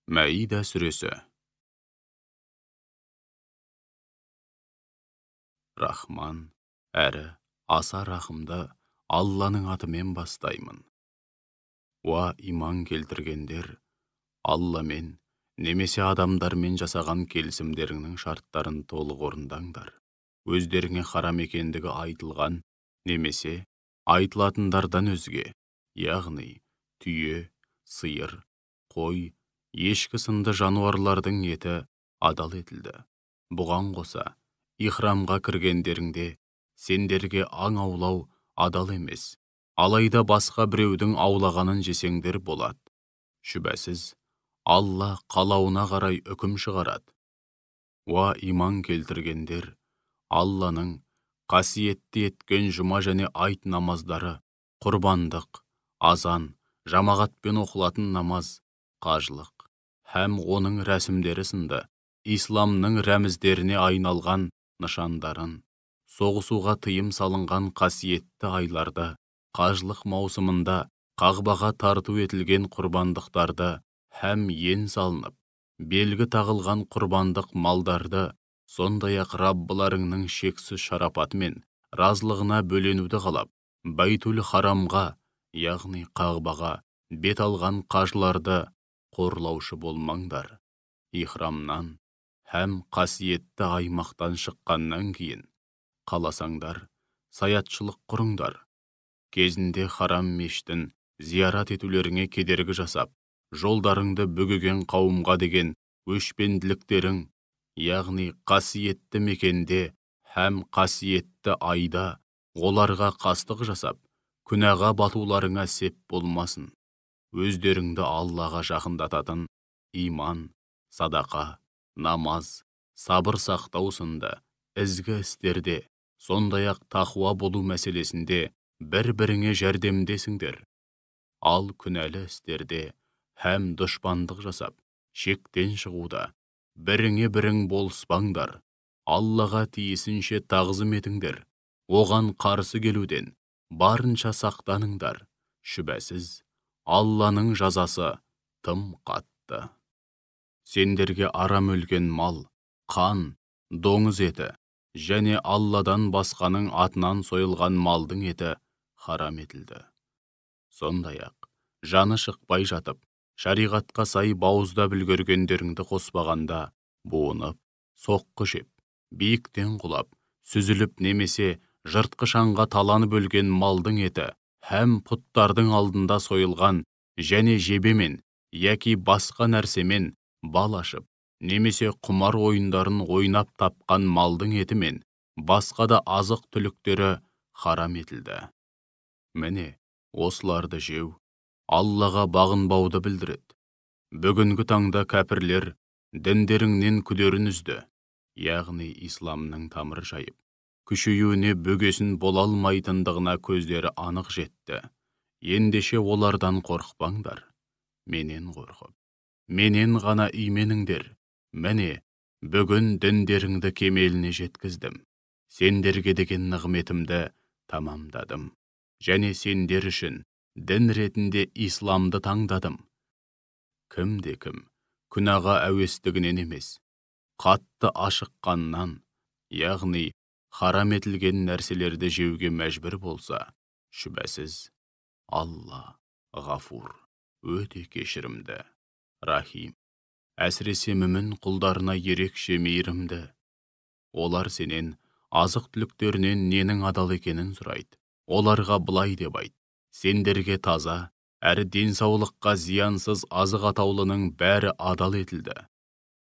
Мәида сүресі. Рахман әрі аса рахымды Алланың атымен бастаймын. Уа иман келтіргендер, Алламен немесе адамдармен жасаған келісімдеріңнің шарттарын толық орындаңдар. Өздеріңе харам екендігі айтылған немесе айтылатындардан өзге, яғни түйе, сиыр, қой, ешкі сынды жануарлардың еті адал етілді. Бұған қоса, ихрамға кіргендеріңде сендерге аң аулау адал емес, алайда басқа біреудің аулағанын жесеңдер болады. Шүбәсіз, Алла қалауына қарай үкім шығарады. Уа иман келтіргендер, Алланың қасиетті еткен жұма және айт намаздары, құрбандық, азан, жамағатпен оқылатын намаз, қажылық, һәм оның рәсімдері сынды исламның рәміздеріне айналған нышандарын, соғысуға тыйым салынған қасиетті айларды, қажылық маусымында қағбаға тарту етілген құрбандықтарды, һәм ен салынып, белгі тағылған құрбандық малдарды, сондай-ақ Раббыларыңның шексіз шарапаты мен разылығына бөленуді қалап, Байтул Харамға, яғни қағбаға бет алған қажыларды қорлаушы болмаңдар. Ихрамнан һәм қасиетті аймақтан шыққаннан кейін, қаласаңдар, саятшылық құрыңдар. Кезінде харам мешітін зиярат етулеріңе кедергі жасап, жолдарыңды бөгеген қауымға деген өшпенділіктерің, яғни қасиетті мекенде һәм қасиетті айда оларға қастық жасап, күнәға батуларыңа сеп болмасын. Өздеріңді Аллаға жақындататын иман, садақа, намаз, сабыр сақтау сынды ізгі істерде, сондай-ақ тақуа болу мәселесінде бір-біріңе жәрдемдесіңдер. Ал күнәлі істерде һәм дұшпандық жасап, шектен шығуда біріңе-бірің болыспаңдар. Аллаға тиісінше тағзым етіңдер. Оған қарсы келуден барынша сақтаныңдар. Шүбәсіз, Алланың жазасы тым қатты. Сендерге арам өлген мал, қан, доңыз еті және Алладан басқаның атынан сойылған малдың еті харам етілді. Сондай-ақ, жаны шықпай жатып, шариғатқа сай бауыздап үлгергендеріңді қоспағанда, буынып, соққы жеп, биіктен құлап, сүзіліп немесе жыртқыш аңға таланып өлген малдың еті һәм пұттардың алдында сойылған және жебемен яки басқа нәрсемен бал ашып, немесе құмар ойындарын ойнап тапқан малдың еті мен басқа да азық түліктері харам етілді. Міне, осыларды жеу Аллаға бағынбауды білдіреді. Бүгінгі таңда кәпірлер діндеріңнен күдерін үзді, яғни исламның тамыр жайып, күшеюіне бөгесін бола алмайтындығына көздері анық жетті. Ендеше олардан қорықпаңдар. Менен қорқып, менен ғана именіңдер. Міне, бүгін діндеріңді кемеліне жеткіздім. Сендерге деген нығметімді тамамдадым. Және сендер үшін дін ретінде исламды таңдадым. Кімде-кім күнәға әуестігінен емес, қатты ашыққаннан, яғни харам етілген нәрселерді жеуге мәжбүр болса, шүбәсіз, Алла ғафур, өте кешірімді, рахим, әсіресе мүмін құлдарына ерекше мейірімді. Олар сенен азық түліктерінен ненің адал екенін сұрайды. Оларға былай деп айт: сендерге таза, әрі денсаулыққа зиянсыз азық атаулының бәрі адал етілді.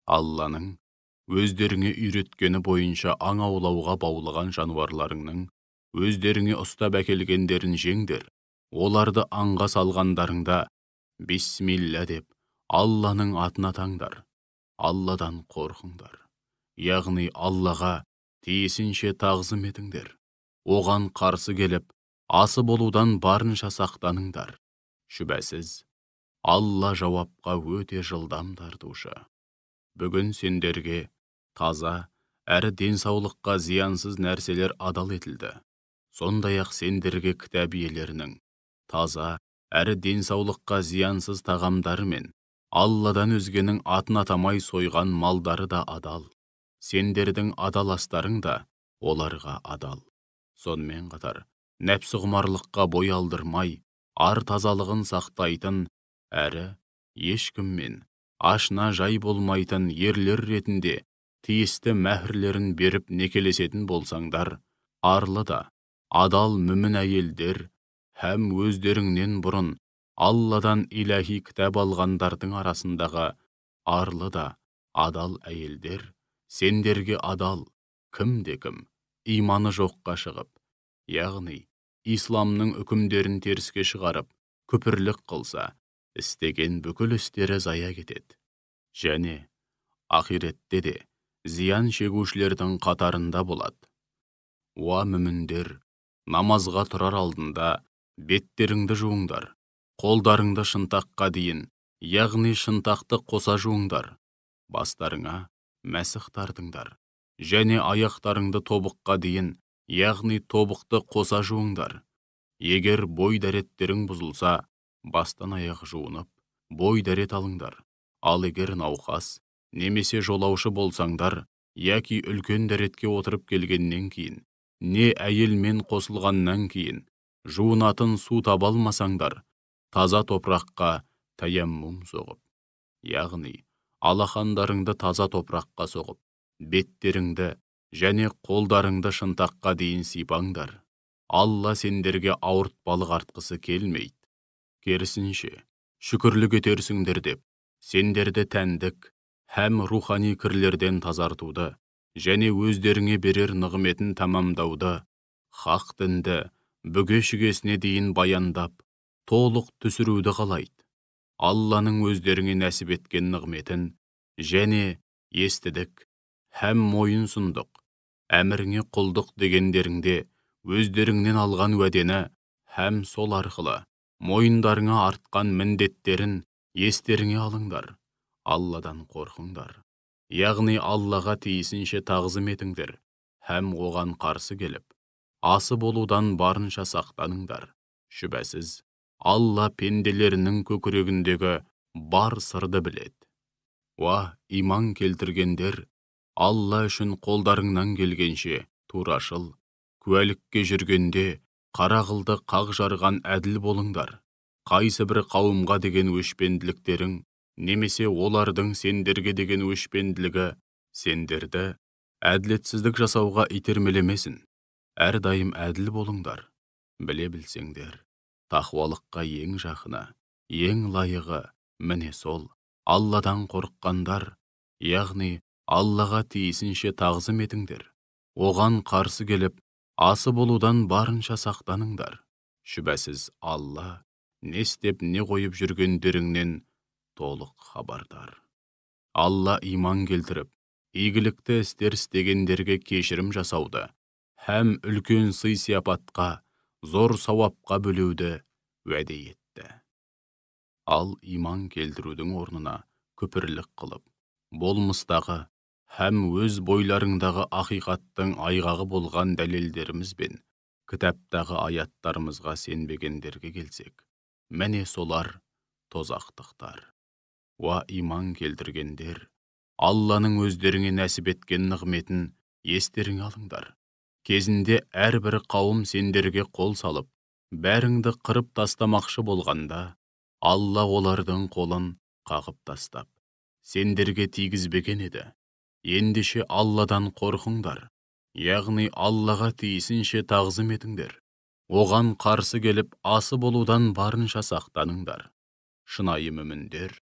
Алланың өздеріңе үйреткені бойынша аң аулауға баулыған жануарларыңның өздеріңе ұстап әкелгендерін жеңдер. Оларды аңға салғандарыңда бисмилля деп Алланың атын атаңдар. Алладан қорқыңдар. Яғни Аллаға тиісінше тағзым етіңдер. Оған қарсы келіп, асы болудан барынша сақтаныңдар. Шүбәсіз, Алла жауапқа өте жылдам тартушы. Бүгін сендерге таза, әрі денсаулыққа зиянсыз нәрселер адал етілді. Сондай-ақ сендерге кітап иелерінің таза, әрі денсаулыққа зиянсыз тағамдары мен Алладан өзгенің атын атамай сойған малдары да адал. Сендердің адаластарың да оларға адал. Сонымен қатар, нәпсі құмарлыққа бой алдырмай, ар тазалығын сақтайтын, әрі ешкіммен ашына жай болмайтын ерлер ретінде тиісті мәһрлерін беріп некелесетін болсаңдар, арлы да адал мүмін әйелдер һәм өздеріңнен бұрын Алладан иләһи кітап алғандардың арасындағы арлы да адал әйелдер сендерге адал, кім-де-кім иманы жоққа шығып, яғни исламның үкімдерін теріске шығарып, күпірлік қылса, істеген бүкіл істері зая кетеді. Және ақиретте де зиян шегушілердің қатарында болады. Уа мүміндер, намазға тұрар алдында беттеріңді жуыңдар, қолдарыңды шынтаққа дейін, яғни шынтақты қоса жуыңдар, бастарыңа мәсіх тартыңдар, және аяқтарыңды тобыққа дейін, яғни тобықты қоса жуыңдар. Егер бой дәреттерің бұзылса, бастан аяқ жуынып, бой дәрет алыңдар. Ал егер науқас, немесе жолаушы болсаңдар, яки үлкен дәретке отырып келгеннен кейін, не әйелмен қосылғаннан кейін, жуынатын су таба алмасаңдар, таза топыраққа таяммум соғып, яғни алақандарыңды таза топыраққа соғып, беттеріңді және қолдарыңды шынтаққа дейін сипаңдар. Алла сендерге ауыртпалық артқысы келмейді. Керісінше, шүкірлік етерсіңдер деп, сендерді тәндік һәм рухани кірлерден тазартуды және өздеріңе берер нығметін тамамдауды, хақ дінді бүге-шігесіне дейін баяндап, толық түсіруді қалайды. Алланың өздеріңе нәсіп еткен нығметін және естідік һәм мойын сұндық, әміріңе құлдық дегендеріңде өздеріңнен алған уәдені һәм сол арқылы мойындарыңа артқан міндеттерін естеріңе алыңдар. Алладан қорқыңдар. Яғни Аллаға тиісінше тағзым етіңдер һәм оған қарсы келіп, асы болудан барынша сақтаныңдар. Шүбәсіз, Алла пенделерінің көкірегіндегі бар сырды біледі. Уа, иман келтіргендер, Алла үшін қолдарыңнан келгенше турашыл, куәлікке жүргенде қарағылды қақ жарған әділ болыңдар. Қайсы бір қауымға деген өшпенділіктерің, немесе олардың сендерге деген өшпенділігі сендерді әділетсіздік жасауға итермелемесін. Әрдайым әділ болыңдар. Біле білсеңдер, тақуалыққа ең жақыны, ең лайығы міне сол Алладан қорыққандар, яғни Аллаға тиісінше тағзым етіңдер. Оған қарсы келіп, асы болудан барынша сақтаныңдар. Шүбәсіз Алла не істеп не қойып жүргендеріңнен толық хабардар. Алла иман келтіріп, игілікті істер істегендерге кешірім жасауды һәм үлкен сый-сияпатқа, зор сауапқа бөлеуді уәде етті. Ал иман келтірудің орнына күпірлік қылып, болмыстағы һәм өз бойларыңдағы ақиқаттың айғағы болған дәлелдерімізбен кітаптағы аяттарымызға сенбегендерге келсек, міне солар тозақтықтар. Уа иман келтіргендер, Алланың өздеріңе нәсіп еткен нығметін естеріңе алыңдар. Кезінде әрбір қауым сендерге қол салып, бәріңді қырып тастамақшы болғанда, Алла олардың қолын қағып тастап, сендерге тигізбеген еді. Ендеше Алладан қорқыңдар, яғни Аллаға тиісінше тағзым етіңдер. Оған қарсы келіп, асы болудан барынша сақтаныңдар. Шынайы мүміндер,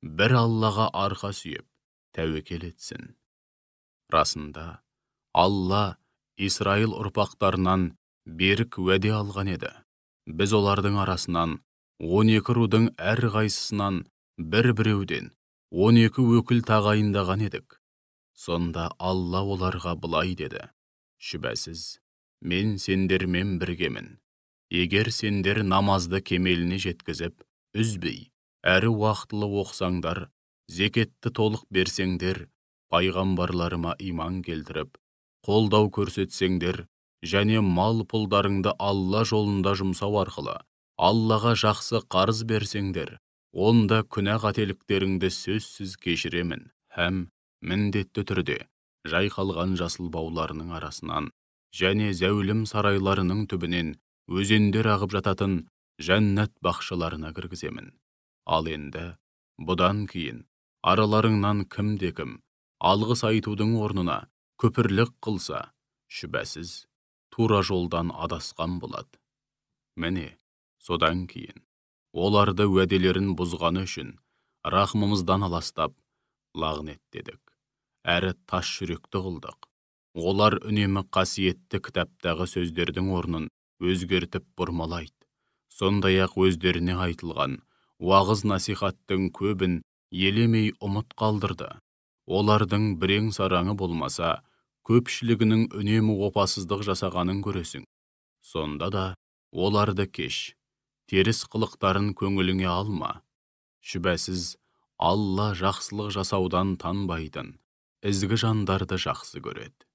бір Аллаға арқа сүйеп, тәуекел етсін. Расында, Алла Исраил ұрпақтарынан берік уәде алған еді. Біз олардың арасынан 12 рудың әрқайсысынан бір-біреуден 12 өкіл тағайындаған едік. Сонда Алла оларға былай деді: шүбәсіз, мен сендермен біргемін. Егер сендер намазды кемеліне жеткізіп, үзбей, әрі уақытылы оқысаңдар, зекетті толық берсеңдер, пайғамбарларыма иман келтіріп, қолдау көрсетсеңдер, және мал пұлдарыңды Алла жолында жұмсау арқылы Аллаға жақсы қарыз берсеңдер, Онда күнә қателіктеріңді сөзсіз кешіремін, һәм міндетті түрде жайқалған жасыл бауларының арасынан және зәулім сарайларының түбінен өзендер ағып жататын жәннат бақшаларына кіргіземін. Ал енді, бұдан кейін араларыңнан кім алғыс айтудың орнына күпірлік қылса, шүбәсіз тура жолдан адасқан болады. Міне, содан кейін оларды уәделерін бұзғаны үшін рахмымыздан аластап, лағнеттедік, әрі тас жүректі қылдық. Олар үнемі қасиетті кітаптағы сөздердің орнын өзгертіп бұрмалайды. Сондай-ақ өздеріне айтылған уағыз насихаттың көбін елемей ұмыт қалдырды. Олардың бірең сараңы болмаса, көпшілігінің үнемі опасыздық жасағанын көресің. Сонда да оларды кеш, теріс қылықтарын көңіліңе алма. Шүбәсіз, Алла жақсылық жасаудан танбайтын, ізгі жандарды жақсы көреді.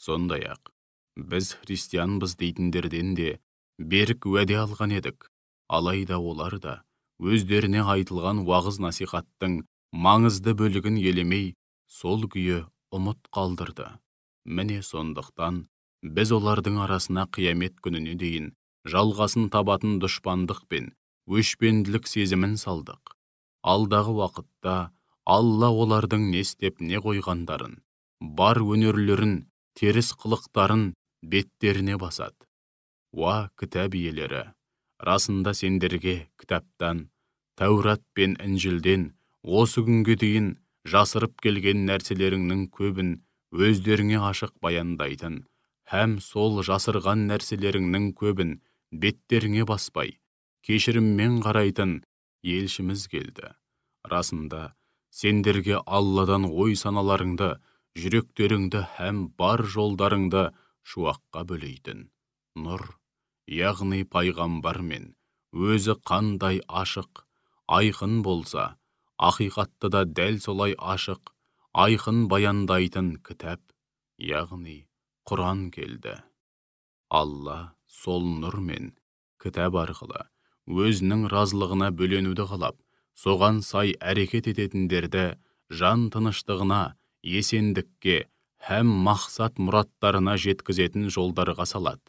Сондай-ақ, біз христианбыз дейтіндерден де берік уәде алған едік. Алайда олар да өздеріне айтылған уағыз насихаттың маңызды бөлігін елемей, сол күйі ұмыт қалдырды. Міне сондықтан, біз олардың арасына қиямет күніне дейін жалғасын табатын дұшпандық пен өшпенділік сезімін салдық. Алдағы уақытта Алла олардың не істеп не қойғандарын, бар өнерлерін, теріс қылықтарын беттеріне басады. Уа кітап иелері, расында сендерге кітаптан, Тәурат пен Інжілден осы күнге дейін жасырып келген нәрселеріңнің көбін өздеріңе ашық баяндайтын, һәм сол жасырған нәрселеріңнің көбін беттеріңе баспай, кешіріммен қарайтын елшіміз келді. Расында, сендерге Алладан ой саналарыңды, жүректеріңді һәм бар жолдарыңды шуаққа бөлейтін нұр, яғни пайғамбар мен өзі қандай ашық, айқын болса, ақиқатты да дәл солай ашық, айқын баяндайтын кітап, яғни Құран келді. Алла сол нұр мен кітап арқылы өзінің разылығына бөленуді қалап, соған сай әрекет ететіндерді жан тыныштығына, есендікке һәм мақсат мұраттарына жеткізетін жолдарға салады.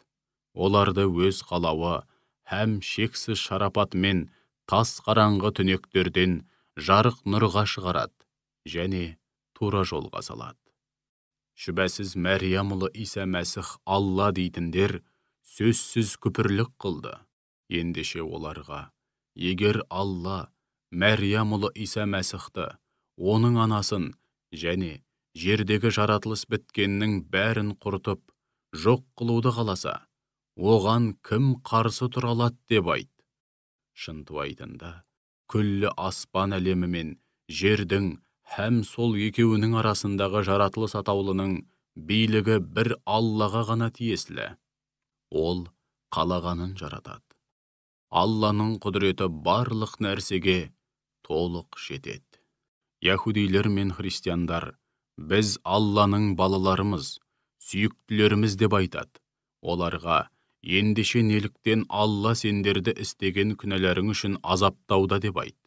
Оларды өз қалауы һәм шексіз шарапатымен тас қараңғы түнектерден жарық нұрға шығарады және тура жолға салады. Шүбәсіз Мәрия ұлы Иса Мәсіх Алла дейтіндер сөзсіз күпірлік қылды. Ендеше оларға, егер Алла Мәрия ұлы Иса Мәсіхті, оның анасын және жердегі жаратылыс біткеннің бәрін құртып, жоқ қылуды қаласа, оған кім қарсы тұра алады деп айт. Шынтуайтында, күллі аспан әлемі мен жердің һәм сол екеуінің арасындағы жаратылыс атаулының билігі бір Аллаға ғана тиесілі. Ол қалағанын жаратады. Алланың құдіреті барлық нәрсеге толық жетеді. Яһудилер мен христиандар, біз Алланың балаларымыз, сүйіктілеріміз деп айтады. Оларға, ендеше неліктен Алла сендерді істеген күнәларың үшін азаптауда деп айт.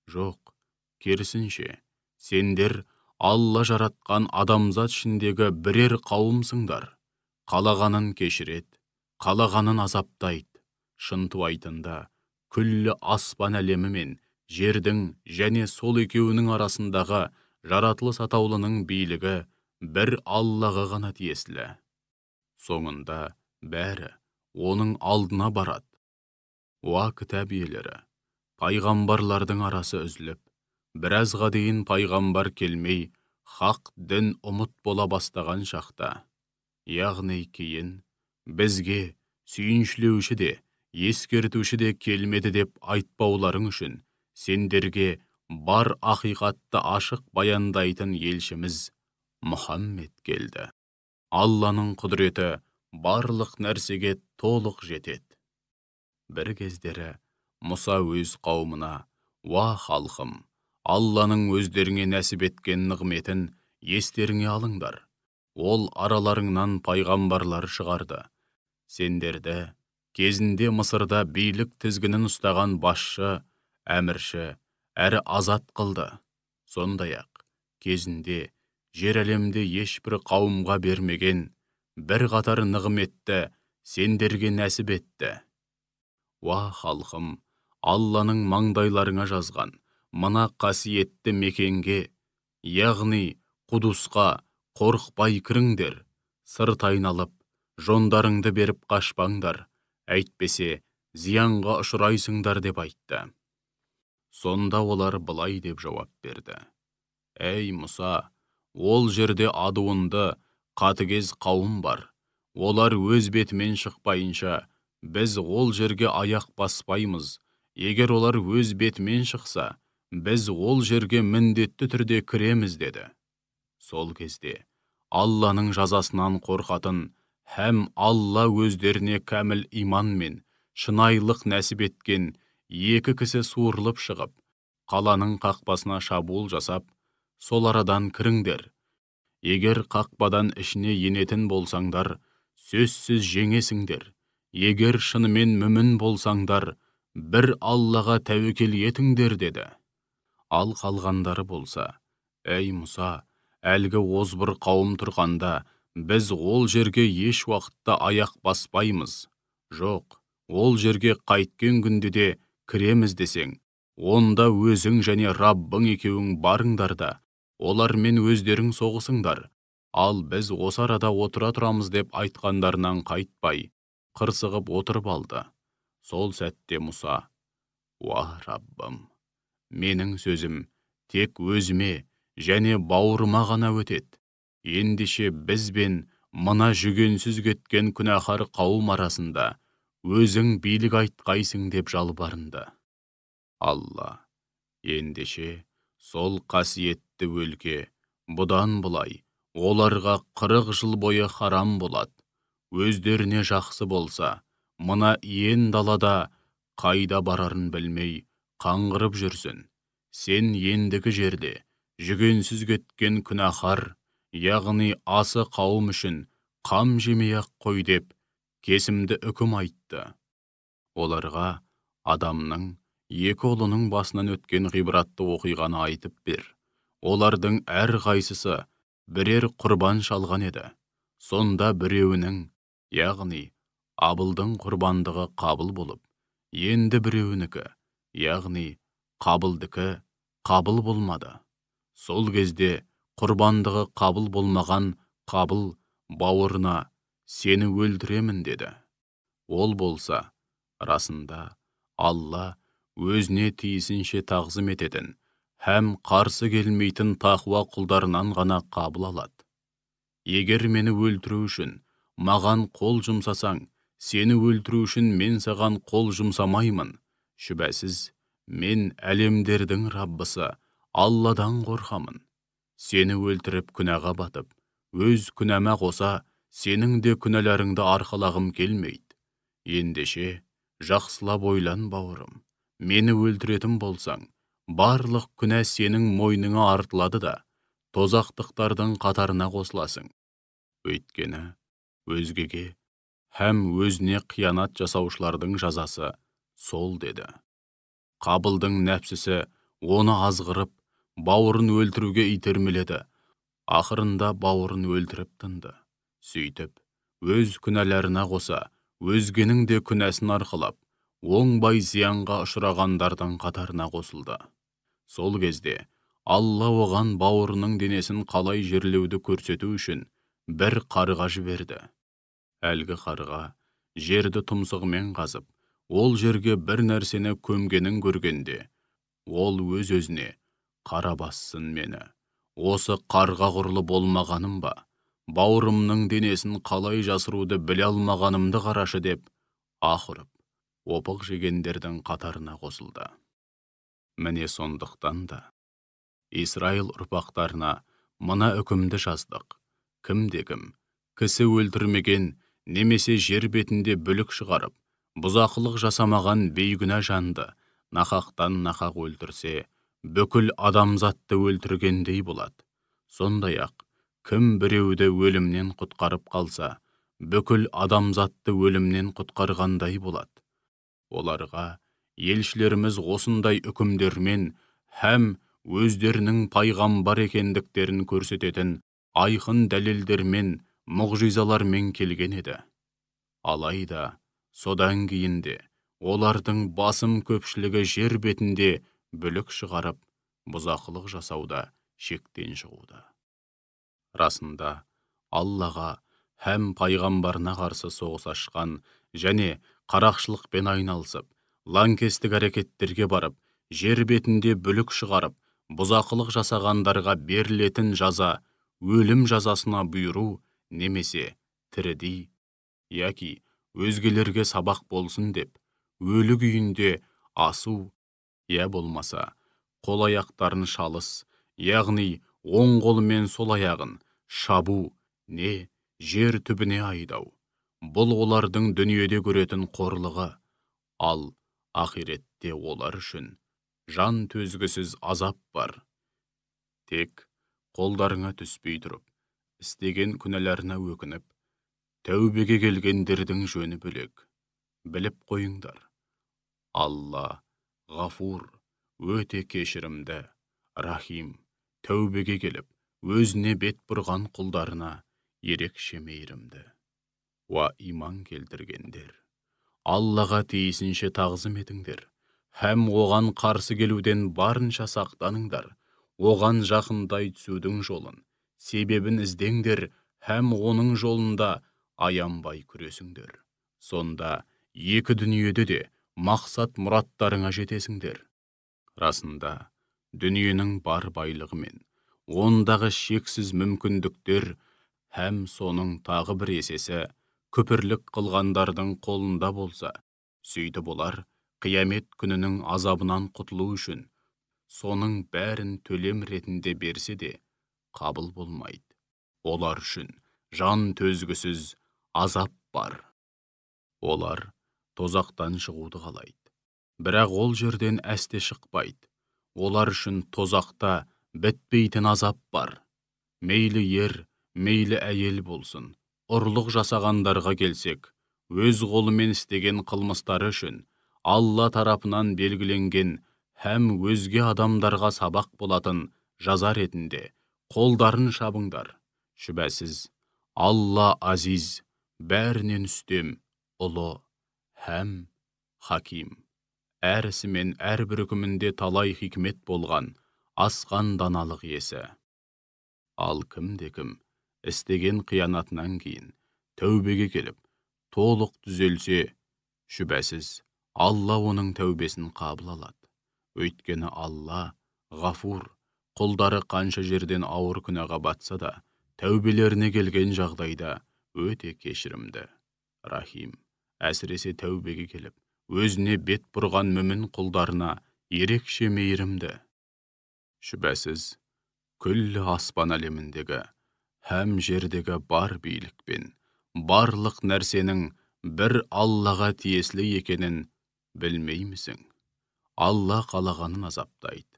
Жоқ, керісінше, сендер Алла жаратқан адамзат ішіндегі бірер қауымсыңдар. Қалағанын кешіреді, қалағанын азаптайды. Шынтуайтында, күллі аспан әлемі мен жердің және сол екеуінің арасындағы жаратылыс атаулының билігі бір Аллаға ғана тиесілі. Соңында бәрі оның алдына барады. Уа кітап иелері, пайғамбарлардың арасы үзіліп, біразға дейін пайғамбар келмей, хақ дін ұмыт бола бастаған шақта, яғни кейін бізге сүйіншілеуші де, ескертуші де келмеді деп айтпауларың үшін, сендерге бар ақиқатты ашық баяндайтын елшіміз Мұхаммед келді. Алланың құдіреті барлық нәрсеге толық жетеді. Бір кездері Мұса өз қауымына, уа халқым, Алланың өздеріңе нәсіп еткен нығметін естеріңе алыңдар. Ол араларыңнан пайғамбарлар шығарды. Сендерді кезінде Мысырда билік тізгінін ұстаған басшы, әмірші әрі азат қылды. Сондай-ақ, кезінде жер әлемде ешбір қауымға бермеген бір қатар нығметті сендерге нәсіп етті. Уа халқым, Алланың маңдайларыңа жазған мына қасиетті мекенге, яғни Құдусқа қорықпай кіріңдер, сырт айналып, жондарыңды беріп қашпаңдар, әйтпесе зиянға ұшырайсыңдар деп айтты. Сонда олар былай деп жауап берді: Әй Мұса, ол жерде адуынды, қатыгез қауым бар. Олар өз бетімен шықпайынша, біз ол жерге аяқ баспаймыз. Егер олар өз бетімен шықса, біз ол жерге міндетті түрде кіреміз деді. Сол кезде Алланың жазасынан қорқатын һәм Алла өздеріне кәміл иман мен шынайылық нәсіп еткен екі кісі суырылып шығып, қаланың қақпасына шабуыл жасап, сол арадан кіріңдер. Егер қақпадан ішіне енетін болсаңдар, сөзсіз жеңесіңдер. Егер шынымен мүмін болсаңдар, бір Аллаға тәуекел етіңдер деді. Ал қалғандары болса: Әй Мұса, әлгі озбыр қауым тұрғанда, біз ол жерге еш уақытта аяқ баспаймыз. Жоқ, ол жерге қайткен күнде де кіреміз десең, онда өзің және Раббың екеуің барыңдар да, олармен өздерің соғысыңдар. Ал біз осы арада отыра тұрамыз деп айтқандарынан қайтпай, қырсығып отырып алды. Сол сәтте Мұса: Уа Раббым, менің сөзім тек өзіме және бауырыма ғана өтеді. Ендеше біз бен мына жүгенсіз кеткен күнәһар қауым арасында өзің билік айтқайсың деп жалбарынды. Алла: Ендеше сол қасиетті өлке бұдан былай оларға 40 жыл бойы харам болады. Өздеріне жақсы болса, мына иен далада қайда барарын білмей қаңғырып жүрсін. Сен ендігі жерде жүгенсіз кеткен күнәһар, яғни асы қауым үшін қам жемей-ақ қой деп кесімді үкім айтты. Оларға адамның екі ұлының басынан өткен ғибратты оқиғаны айтып бер. Олардың әр қайсысы бірер құрбан шалған еді. Сонда біреуінің, яғни Абылдың құрбандығы қабыл болып, енді біреуінікі, яғни Қабылдікі қабыл болмады. Сол кезде құрбандығы қабыл болмаған Қабыл бауырына: Сені өлтіремін деді. Ол болса, расында Алла өзіне тиісінше тағзым ететін һәм қарсы келмейтін тақуа құлдарынан ғана қабыл алады. Егер мені өлтіру үшін маған қол жұмсасаң, сені өлтіру үшін мен саған қол жұмсамаймын. Шүбәсіз, мен әлемдердің Раббысы Алладан қорқамын. Сені өлтіріп күнәға батып, өз күнәма қоса, сенің де күнәларыңды арқалағым келмейді. Ендеше, жақсылап ойлан бауырым. Мені өлтіретін болсаң, барлық күнә сенің мойныңа артылады да, тозақтықтардың қатарына қосыласың. Өйткені, өзгеге һәм өзіне қиянат жасаушылардың жазасы сол деді. Қабылдың нәпсісі оны азғырып, бауырын өлтіруге итермеледі. Ақырында бауырын өлтіріп тынды. Сөйтіп, өз күнәларына қоса, өзгенің де күнәсін арқылап, оңбай зиянға ұшырағандардың қатарына қосылды. Сол кезде Алла оған бауырының денесін қалай жерлеуді көрсету үшін бір қарға жіберді. Әлгі қарға жерді тұмсығымен қазып, ол жерге бір нәрсені көмгенін көргенде, ол өз-өзіне: Қара бассын мені, осы қарға құрлы болмағаным ба, бауырымның денесін қалай жасыруды біле алмағанымды қарашы деп аһ ұрып, опық жегендердің қатарына қосылды. Міне сондықтан да Исраил ұрпақтарына мына үкімді жаздық: кімде-кім кісі өлтірмеген немесе жер бетінде бүлік шығарып, бұзақылық жасамаған бейгүнә жанды нақақтан нақақ өлтірсе, бүкіл адамзатты өлтіргендей болады. Сондай-ақ, кім біреуді өлімнен құтқарып қалса, бүкіл адамзатты өлімнен құтқарғандай болады. Оларға елшілеріміз осындай үкімдермен һәм өздерінің пайғамбар екендіктерін көрсететін айқын дәлелдермен, мұғжизалармен келген еді. Алайда, содан кейін де олардың басым көпшілігі жер бетінде бүлік шығарып, бұзақылық жасауда шектен шығуда. Расында, Аллаға һәм пайғамбарына қарсы соғыс ашқан және қарақшылықпен айналысып, лаңкестік әрекеттерге барып, жер бетінде бүлік шығарып, бұзақылық жасағандарға берілетін жаза, өлім жазасына бұйыру немесе тірідей, яки өзгелерге сабақ болсын деп, өлі күйінде асу, я болмаса, қол аяқтарын шалыс, яғни оң қолы мен сол аяғын шабу, не жер түбіне айдау. Бұл олардың дүниеде көретін қорлығы, ал ақиретте олар үшін жан төзгісіз азап бар. Тек қолдарыңа түспей тұрып, істеген күнәларына өкініп, тәубеге келгендердің жөні бөлек. Біліп қойыңдар. Алла ғафур, өте кешірімді, рахим, тәубеге келіп, өзіне бет бұрған құлдарына ерекше мейірімді. Уа иман келтіргендер, Аллаға тиісінше тағзым етіңдер, һәм оған қарсы келуден барынша сақтаныңдар, оған жақындай түсудің жолын, себебін іздеңдер, һәм оның жолында аянбай күресіңдер. Сонда екі дүниеде де мақсат мұраттарыңа жетесіңдер. Расында, дүниенің бар байлығы мен ондағы шексіз мүмкіндіктер һәм соның тағы бір есесі күпірлік қылғандардың қолында болса, сөйтіп олар қиямет күнінің азабынан құтылу үшін соның бәрін төлем ретінде берсе де қабыл болмайды. Олар үшін жан төзгісіз азап бар. Олар тозақтан шығуды қалайды, бірақ ол жерден әсте шықпайды. Олар үшін тозақта бітпейтін азап бар. Мейлі ер, мейлі әйел болсын, ұрлық жасағандарға келсек, өз қолымен істеген қылмыстары үшін Алла тарапынан белгіленген һәм өзге адамдарға сабақ болатын жаза ретінде қолдарын шабыңдар. Шүбәсіз, Алла азиз, бәрінен үстем, ұлы һәм хаким. Әрісі мен әрбір үкімінде талай хикмет болған, асқан даналық иесі. Ал кім-де-кім істеген қиянатынан кейін тәубеге келіп, толық түзелсе, шүбәсіз, Алла оның тәубесін қабыл алады. Өйткені Алла ғафур, құлдары қанша жерден ауыр күнәға батса да, тәубелеріне келген жағдайда өте кешірімді, рахим. Әсіресе тәубеге келіп, өзіне бет бұрған мүмін құлдарына ерекше мейірімді. Шүбәсіз, күллі аспан әлеміндегі һәм жердегі бар билік пен барлық нәрсенің бір Аллаға тиесілі екенін білмеймісің? Алла қалағанын азаптайды,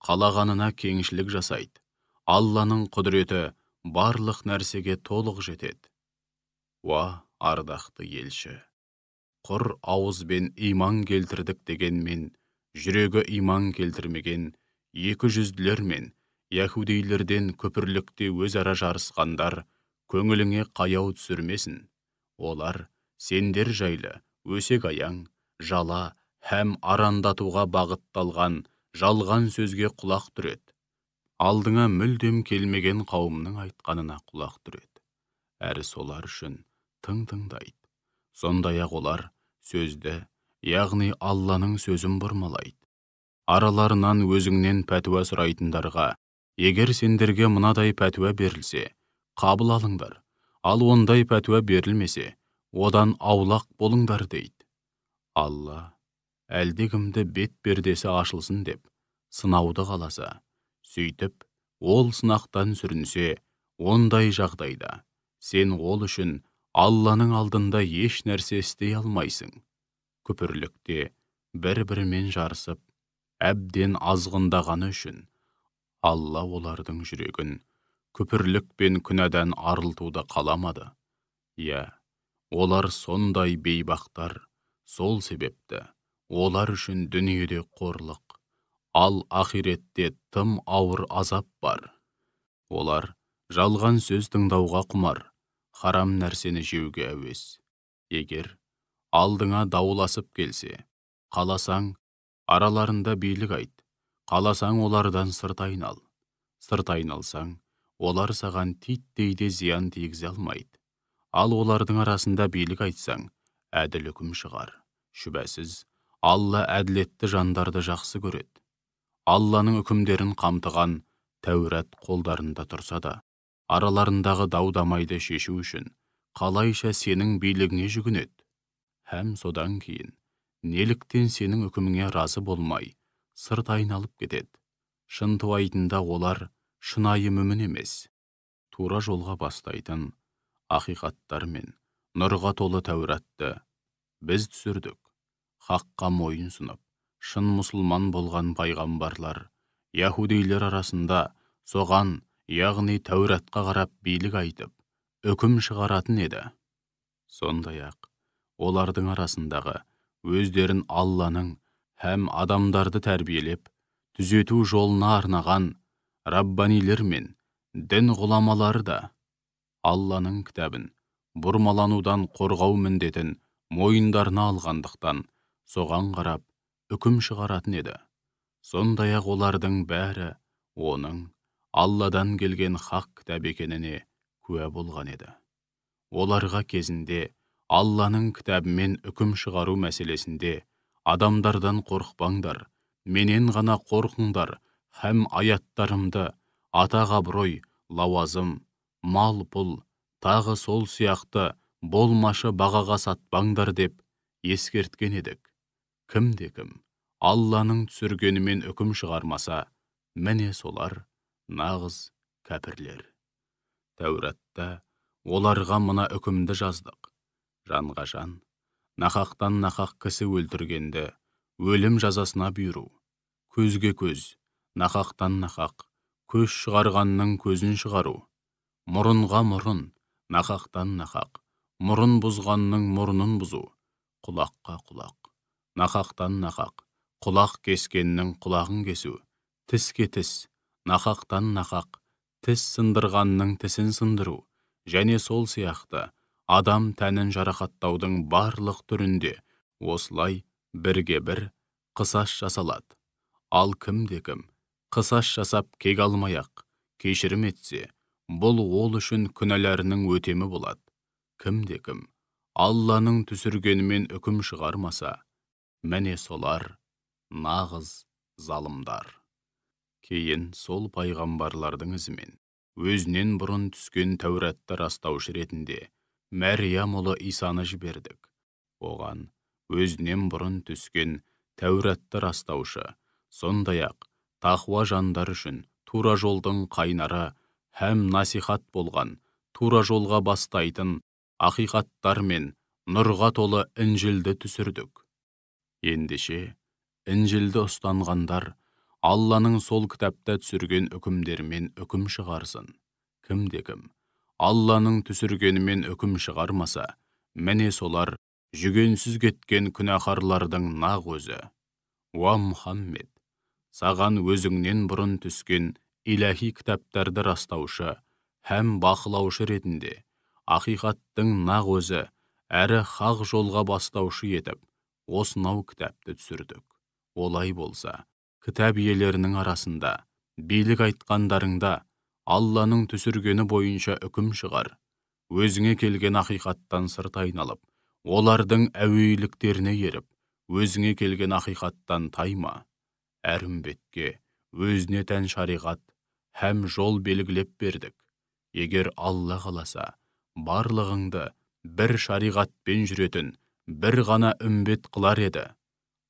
қалағанына кеңшілік жасайды. Алланың құдіреті барлық нәрсеге толық жетеді. Уа, ардақты елші! Құр ауызбен иман келтірдік дегенмен, жүрегі иман келтірмеген екі жүзділер мен яһудейлерден күпірлікте өзара жарысқандар көңіліңе қаяу түсірмесін. Олар сендер жайлы өсек аяң, жала һәм арандатуға бағытталған жалған сөзге құлақ түреді. Алдыңа мүлдем келмеген қауымның айтқанына құлақ түреді. Әрі солар үшін тыңдайды. Сондай-ақ олар сөзді, яғни Алланың сөзін бұрмалайды. Араларынан өзіңнен пәтуа сұрайтындарға, егер сендерге мынадай пәтуа берілсе, қабыл алыңдар. Ал ондай пәтуа берілмесе, одан аулақ болыңдар дейді. Алла, әлдекімді бет пердесі ашылсын деп, сынауды қаласа, сөйтіп, ол сынақтан сүрінсе, ондай жағдайда, сен ол үшін Алланың алдында еш нәрсе істей алмайсың. Күпірлікте бір-бірімен жарысып, әбден азғындағаны үшін Алла олардың жүрегін күпірлік пен күнәдан арылтуды қаламады. Олар сондай бейбақтар, сол себепті олар үшін дүниеде қорлық, ал ақиретте тым ауыр азап бар. Олар жалған сөз тыңдауға құмар, харам нәрсені жеуге әуес. Егер алдыңа дауласып келсе, қаласаң, араларында билік айт, қаласаң олардан сырт айнал. Сырт айналсаң, олар саған титтей де зиян тигізе алмайды. Ал олардың арасында билік айтсаң, әділ үкім шығар. Шүбәсіз, Алла әділетті жандарды жақсы көреді. Алланың үкімдерін қамтыған Тәурат қолдарында тұрса да, араларындағы дау-дамайды шешу үшін қалайша сенің билігіңе жүгінеді. Һәм содан кейін, неліктен сенің үкіміңе разы болмай, сырт айналып кетеді. Шынтуайтында олар шынайы мүмін емес. Тура жолға бастайтын ақиқаттар мен нұрға толы Тәуратты біз түсірдік. Хаққа мойын сұнып, шын мұсылман болған пайғамбарлар, яһудейлер арасында соған, яғни Тәуратқа қарап билік айтып, үкім шығаратын еді. Сондай-ақ, олардың арасындағы өздерін Алланың һәм адамдарды тәрбиелеп, түзету жолына арнаған раббанилер мен дін ғұламалары да Алланың кітабын бұрмаланудан қорғау міндетін мойындарына алғандықтан, соған қарап үкім шығаратын еді. Сондай-ақ олардың бәрі оның Алладан келген хақ кітап екеніне куә болған еді. Оларға кезінде Алланың кітабымен үкім шығару мәселесінде адамдардан қорықпаңдар, менен ғана қорқыңдар, һәм аяттарымды атақ-абырой, лауазым, мал-пұл, тағы сол сияқты болмашы бағаға сатпаңдар деп ескерткен едік. Кімде-кім Алланың түсіргенімен үкім шығармаса, міне солар нағыз кәпірлер. Тәуратта оларға мына үкімді жаздық. Жанға жан, нақақтан нақақ кісі өлтіргенді өлім жазасына бұйыру. Көзге көз, нақақтан нақақ, көз шығарғанның көзін шығару. Мұрынға мұрын, нақақтан нақақ, мұрын бұзғанның мұрнын бұзу. Құлаққа құлақ, нақақтан нақақ, құлақ кескеннің құлағын кесу. Тіске тіс, нақақтан нақақ, тіс сындырғанның тісін сындыру. Және сол сияқты адам тәнін жарақаттаудың барлық түрінде осылай бірге бір қысас жасалады. Ал кімде-кім қысас жасап кек алмай-ақ кешірім етсе, бұл ол үшін күнәләрінің өтемі болады. Кімде-кім Алланың түсіргенімен үкім шығармаса, міне солар нағыз залымдар. Кейін сол пайғамбарлардың ізімен өзінен бұрын түскен Тәуратты растаушы ретінде Мәриям ұлы Исаны жібердік. Оған өзінен бұрын түскен Тәуратты растаушы, сондай-ақ тақуа жандар үшін тура жолдың қайнары һәм насихат болған, тура жолға бастайтын ақиқаттар мен нұрға толы Інжілді түсірдік. Ендеше, Інжілді ұстанғандар Алланың сол кітапта түсірген үкімдерімен үкім шығарсын. Кімде-кім Алланың түсіргенімен үкім шығармаса, міне солар жүгенсіз кеткен күнәһарлардың нақ өзі. Уа Мұхаммед, саған өзіңнен бұрын түскен иләһи кітаптарды растаушы һәм бақылаушы ретінде ақиқаттың нақ өзі әрі хақ жолға бастаушы етіп, осынау кітапты түсірдік. Олай болса, кітап иелерінің арасында билік айтқандарыңда Алланың түсіргені бойынша үкім шығар. Өзіңе келген ақиқаттан сырт айналып, олардың әуейліктеріне еріп, өзіңе келген ақиқаттан тайма. Әр үмбетке өзіне тән шариғат һәм жол белгілеп бердік. Егер Алла қаласа, барлығыңды бір шариғатпен жүретін бір ғана үмбет қылар еді.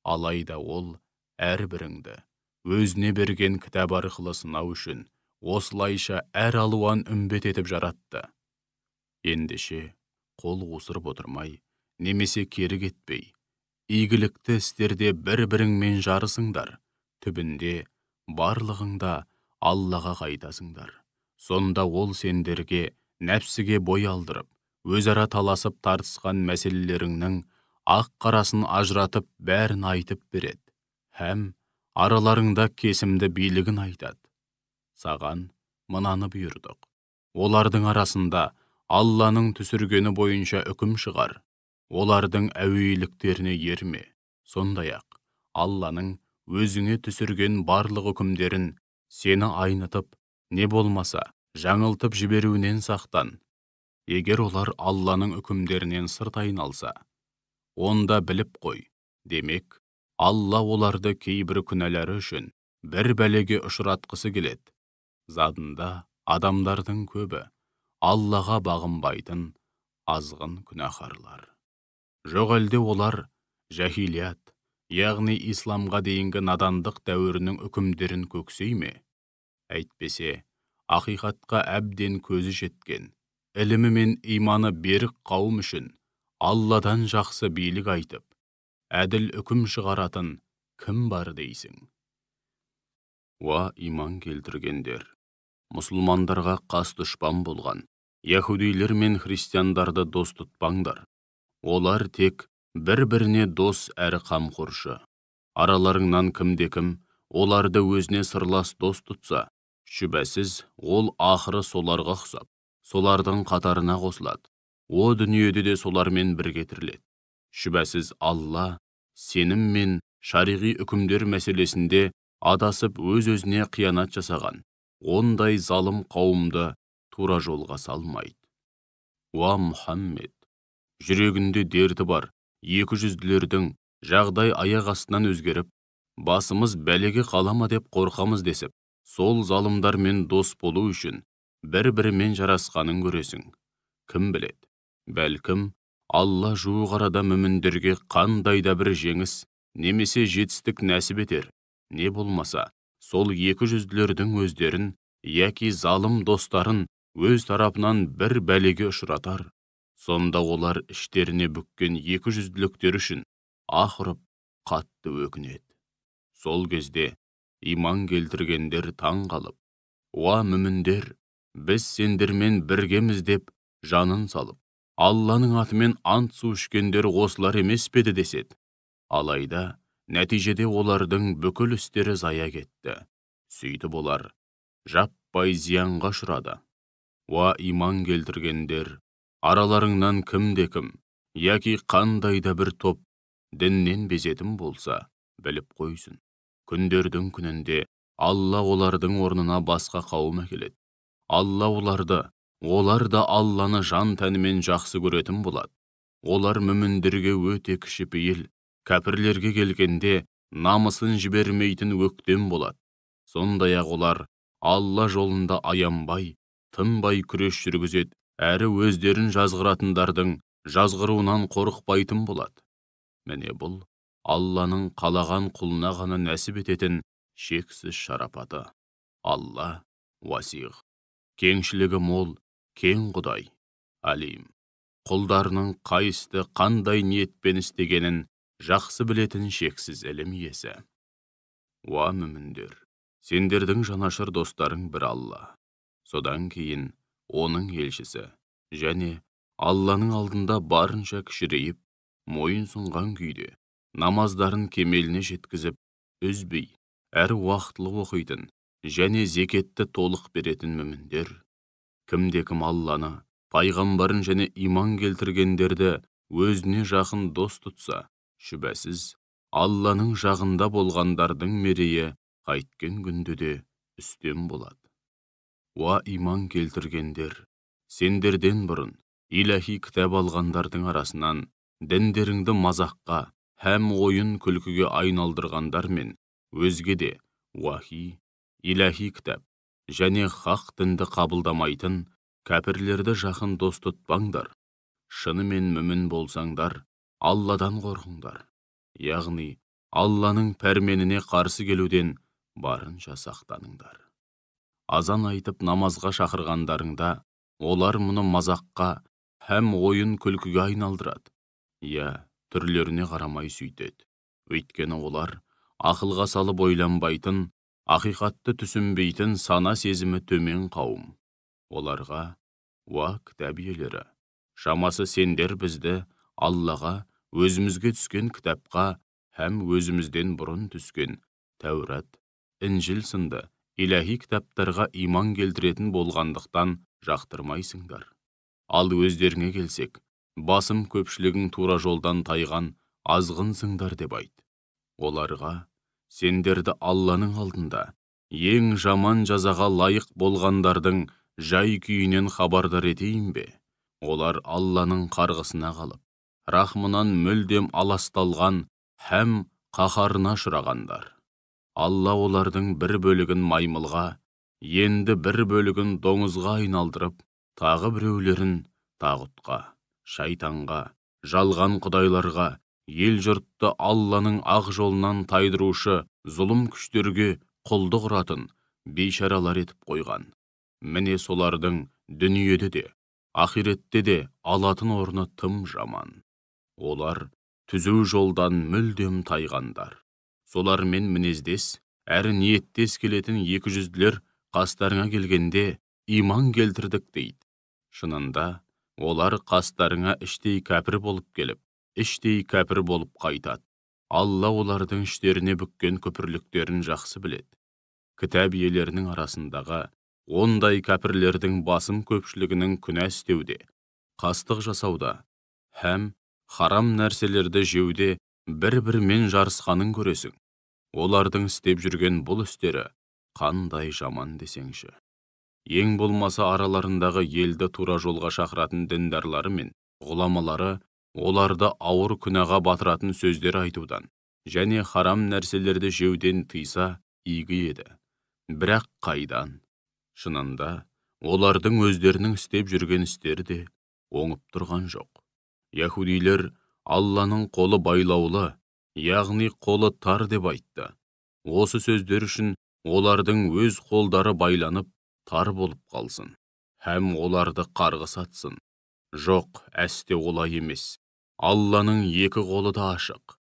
Алайда ол әрбіріңді өзіне берген кітап арқылы сынау үшін осылайша әр алуан үмбет етіп жаратты. Ендеше, қол қусырып отырмай, немесе кері кетпей, игілікті істерде бір-біріңмен жарысыңдар. Түбінде барлығыңда Аллаға қайтасыңдар. Сонда ол сендерге нәпсіге бой алдырып, өзара таласып тартысқан мәселелеріңнің ақ-қарасын ажыратып бәрін айтып береді. Һәм араларыңда кесімді билігін айтады. Саған мынаны бұйырдық. Олардың арасында Алланың түсіргені бойынша үкім шығар. Олардың әуейліктеріне ерме. Сондай-ақ Алланың өзіңе түсірген барлық үкімдерін сені айнытып, не болмаса жаңылтып жіберуінен сақтан. Егер олар Алланың үкімдерінен сырт айналса, онда біліп қой. Демек, Алла оларды кейбір күнәлары үшін бір бәлеге ұшыратқысы келеді. Задында адамдардың көбі Аллаға бағынбайтын азғын күнәһарлар. Жоқ әлде олар жахилият, яғни исламға дейінгі надандық дәуірінің үкімдерін көксей ме? Әйтпесе, ақиқатқа әбден көзі жеткен, ілімі мен иманы берік қауым үшін Алладан жақсы билік айтып, әділ үкім шығаратын кім бар дейсің? Уа иман келтіргендер! Мұсылмандарға қас дұшпан болған яһудилер мен христиандарды дос тұтпаңдар. Олар тек бір-біріне дос әрі қамқоршы. Араларыңнан кімде-кім оларды өзіне сырлас дос тұтса, шүбәсіз ол ақыры соларға ұқсап, солардың қатарына қосылады. О дүниеде де солармен бірге тіріледі. Шүбәсіз Алла сенім мен шариғи үкімдер мәселесінде адасып өз-өзіне қиянат жасаған ондай залым қауымды тура жолға салмайды. Уа Мұхаммед! Жүрегінде дерті бар 200-лердің жағдай аяқ астынан өзгеріп, басымыз бәлеге қалама деп қорқамыз десіп, сол залымдармен дос болу үшін бір-бірімен жарасқанын көресің. Кім біледі? Бәлкім, Алла жуық арада мүміндерге қандай да бір жеңіс немесе жетістік нәсіп етер. Не болмаса, сол 200-лердің өздерін, яки залым достарын өз тарапынан бір бәлеге ұшыратар. Сонда олар іштеріне бүккен 200-ліктер үшін аһ ұрып, қатты өкінеді. Сол кезде иман келтіргендер таң қалып, уа мүміндер, біз сендермен біргеміз деп жанын салып, Алланың атымен ант су ішкендер осылар емес педі деседі. Алайда, нәтижеде олардың бүкіл істері зая кетті. Сөйтіп олар жаппай зиянға ұшырады. Уа иман келтіргендер, араларыңнан кімде-кім, яки қандай да бір топ діннен безетін болса, біліп қойсын. Күндердің күнінде Алла олардың орнына басқа қауым әкеледі. Алла олар да Алланы жан тәнімен жақсы көретін болады. Олар мүміндерге өте кішіпейіл, кәпірлерге келгенде намысын жібермейтін өктем болады. Сондай-ақ олар Алла жолында аянбай, тынбай күрес жүргізеді, әрі өздерін жазғыратындардың жазғыруынан қорықпайтын болады. Міне бұл Алланың қалаған құлына ғана нәсіп ететін шексіз шарапаты. Алла уасиғ, кеңшілігі мол, кең Құдай, алим, құлдарының қайсты қандай ниетпен істегенін жақсы білетін шексіз ілім иесі. Уа мүміндер, сендердің жанашыр достарың бір Алла, содан кейін оның елшісі, және Алланың алдында барынша кішірейіп, мойын сұнған күйде, намаздарын кемеліне жеткізіп, үзбей, әрі уақытлы оқитын, және зекетті толық беретін мүміндер. Кімде-кім Алланы, пайғамбарын және иман келтіргендерді өзіне жақын дос тұтса, шүбәсіз Алланың жағында болғандардың мерейі қайткен күнде де үстем болады. Уа иман келтіргендер, сендерден бұрын иләһи кітап алғандардың арасынан діндеріңді мазаққа һәм ойын күлкіге айналдырғандар мен өзге де уахи, иләһи кітап және хақ дінді қабылдамайтын кәпірлерді жақын дос тұтпаңдар. Шынымен мүмін болсаңдар, Алладан қорқыңдар. Яғни, Алланың пәрменіне қарсы келуден барынша сақтаныңдар. Азан айтып намазға шақырғандарыңда, олар мұны мазаққа һәм ойын күлкіге айналдырады. Түрлеріне қарамай сөйтеді. Өйткені олар ақылға салып ойланбайтын, ақиқатты түсінбейтін сана сезімі төмен қауым. Оларға, уа кітап иелері, шамасы сендер бізді Аллаға, өзімізге түскен кітапқа һәм өзімізден бұрын түскен Тәурат, Інжіл сынды иләһи кітаптарға иман келтіретін болғандықтан жақтырмайсыңдар. Ал өздеріңе келсек, басым көпшілігің тура жолдан тайған азғынсыңдар деп айт. Оларға, сендерді Алланың алдында ең жаман жазаға лайық болғандардың жай күйінен хабардар етейін бе? Олар Алланың қарғысына қалып, рахмынан мүлдем аласталған һәм қаһарына ұшырағандар. Алла олардың бір бөлігін маймылға, енді бір бөлігін доңызға айналдырып, тағы біреулерін тағутқа, шайтанға, жалған құдайларға, ел жұртты Алланың ақ жолынан тайдырушы зұлым күштерге құлдық ұратын бейшаралар етіп қойған. Міне солардың дүниеде де, ақиретте де алатын орны тым жаман. Олар түзу жолдан мүлдем тайғандар. Солармен мінездес, әрі ниеттес келетін екі жүзділер қастарыңа келгенде иман келтірдік дейді. Шынында, олар қастарыңа іштей кәпір болып келіп, іштей кәпір болып қайтады. Алла олардың іштеріне бүккен күпірліктерін жақсы біледі. Кітап иелерінің арасындағы ондай кәпірлердің басым көпшілігінің күнә істеуде, қастық жасауда, һәм харам нәрселерді жеуде бір-бірімен жарысқанын көресің. Олардың істеп жүрген бұл істері қандай жаман десеңші. Ең болмаса араларындағы елді тура жолға шақыратын діндарлары мен ғұламалары оларды ауыр күнәға батыратын сөздер айтудан және харам нәрселерді жеуден тыйса игі еді. Бірақ қайдан? Шынында, олардың өздерінің істеп жүрген істері де оңып тұрған жоқ. Яһудилер Алланың қолы байлаулы, яғни қолы тар деп айтты. Осы сөздер үшін олардың өз қолдары байланып, тар болып қалсын, һәм оларды қарғыс атсын. Жоқ, әсте олай емес. Алланың екі қолы да ашық.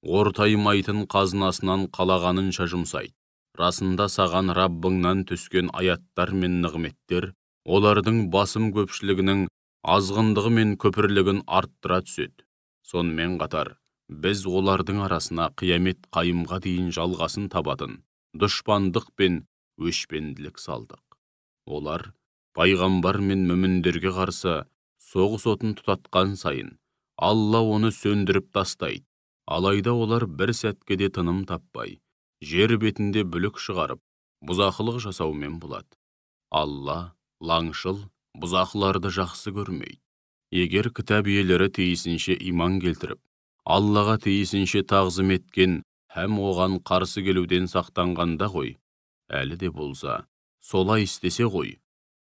Ортаймайтын қазынасынан қалағанынша жұмсайды. Расында саған Раббыңнан түскен аяттар мен нығметтер олардың басым көпшілігінің азғындығы мен көпірлігін арттыра түседі. Сонымен қатар, біз олардың арасына қиямет қайымға дейін жалғасын табатын дұшпандық пен өшпенділік салдық. Олар пайғамбар мен мүміндерге қарсы соғыс отын тұтатқан сайын, Алла оны сөндіріп тастайды. Алайда олар бір сәтке де тыным таппай, жер бетінде бүлік шығарып, бұзақылық жасаумен болады. Алла лаңшыл, бұзақыларды жақсы көрмейді. Егер кітап иелері тиісінше иман келтіріп, Аллаға тиісінше тағзым еткен һәм оған қарсы келуден сақтанғанда ғой, әлі де болса, солай істесе ғой,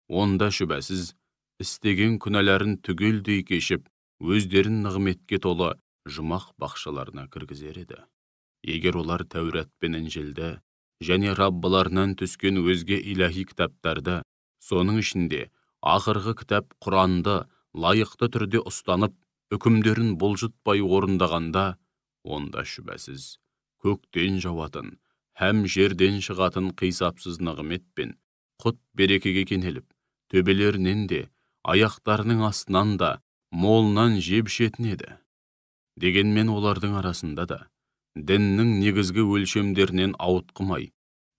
онда шүбәсіз істеген күнәләрін түгелдей кешіп, өздерін нығметке толы жұмақ бақшаларына кіргізер еді. Егер олар Тәурат пен Інжілді және Раббыларынан түскен өзге иләһи кітаптарды, соның ішінде ақырғы кітап Құранды лайықты түрде ұстанып, үкімдерін бұлжытпай орындағанда, онда шүбәсіз көктен жауатын һәм жерден шығатын қисапсыз нығмет пен құт берекеге кенеліп, төбелерінен де, аяқтарының астынан да молынан жеп ішетін еді. Дегенмен олардың арасында да діннің негізгі өлшемдерінен ауытқымай,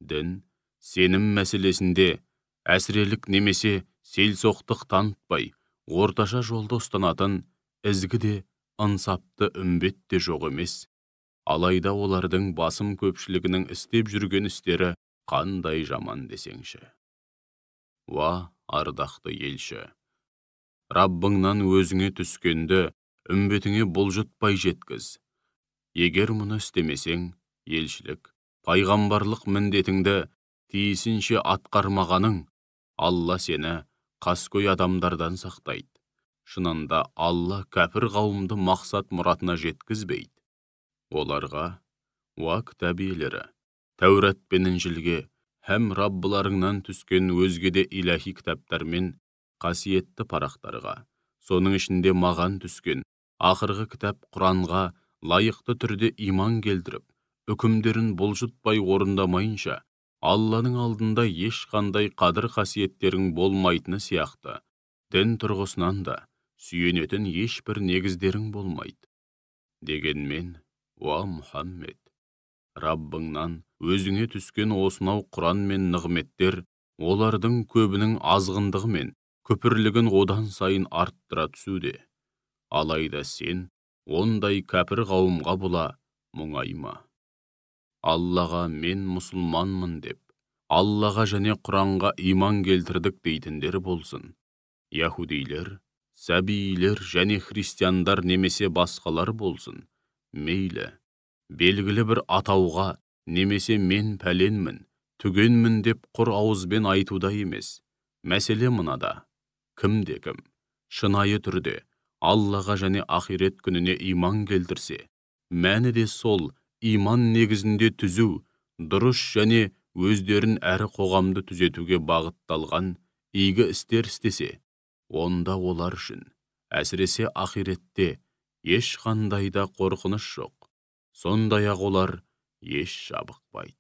дін сенім мәселесінде әсірелік немесе селсоқтық танытпай, орташа жолды ұстанатын ізгі де, ынсапты үмбет те жоқ емес. Алайда олардың басым көпшілігінің істеп жүрген істері қандай жаман десеңші. Уа, ардақты елші! Раббыңнан өзіңе түскенді үмбетіңе бұлжытпай жеткіз. Егер мұны істемесең, елшілік, пайғамбарлық міндетіңді тиісінше атқармағаның, Алла сені қаскөй адамдардан сақтайды. Шынында Алла кәпір қауымды мақсат мұратына жеткізбейді. Оларға, уа кітап иелері, Тәурат пен Інжілге һәм Раббыларыңнан түскен өзге де иләһи кітаптар мен қасиетті парақтарға, соның ішінде маған түскен ақырғы кітап Құранға лайықты түрде иман келтіріп, үкімдерін бұлжытпай орындамайынша, Алланың алдында ешқандай қадір қасиеттерің болмайтыны сияқты, дін тұрғысынан да сүйенетін ешбір негіздерің болмайды. Дегенмен, уа Мұхаммед, Раббыңнан өзіңе түскен осынау құран мен нығметтер олардың көбінің азғындығы мен күпірлігін одан сайын арттыра түсуде. Алайда сен ондай кәпір қауымға бұла мұңайма. Аллаға мен мұсылманмын деп, Аллаға және Құранға иман келтірдік дейтіндер болсын. Яһудилер, сәбилер және христиандар немесе басқалар болсын. Мейлі, белгілі бір атауға немесе мен пәленмін, түгенмін деп құр ауызбен айтуда емес. Мәселе мынада. Кім, шынайы түрде Аллаға және ақирет күніне иман келтірсе, мәні де сол иман негізінде түзу, дұрыс және өздерін әрі қоғамды түзетуге бағытталған игі істер істесе, онда олар үшін, әсіресе ақиретте, ешқандай да қорқыныш жоқ. Сондай-ақ олар еш жабықпайды.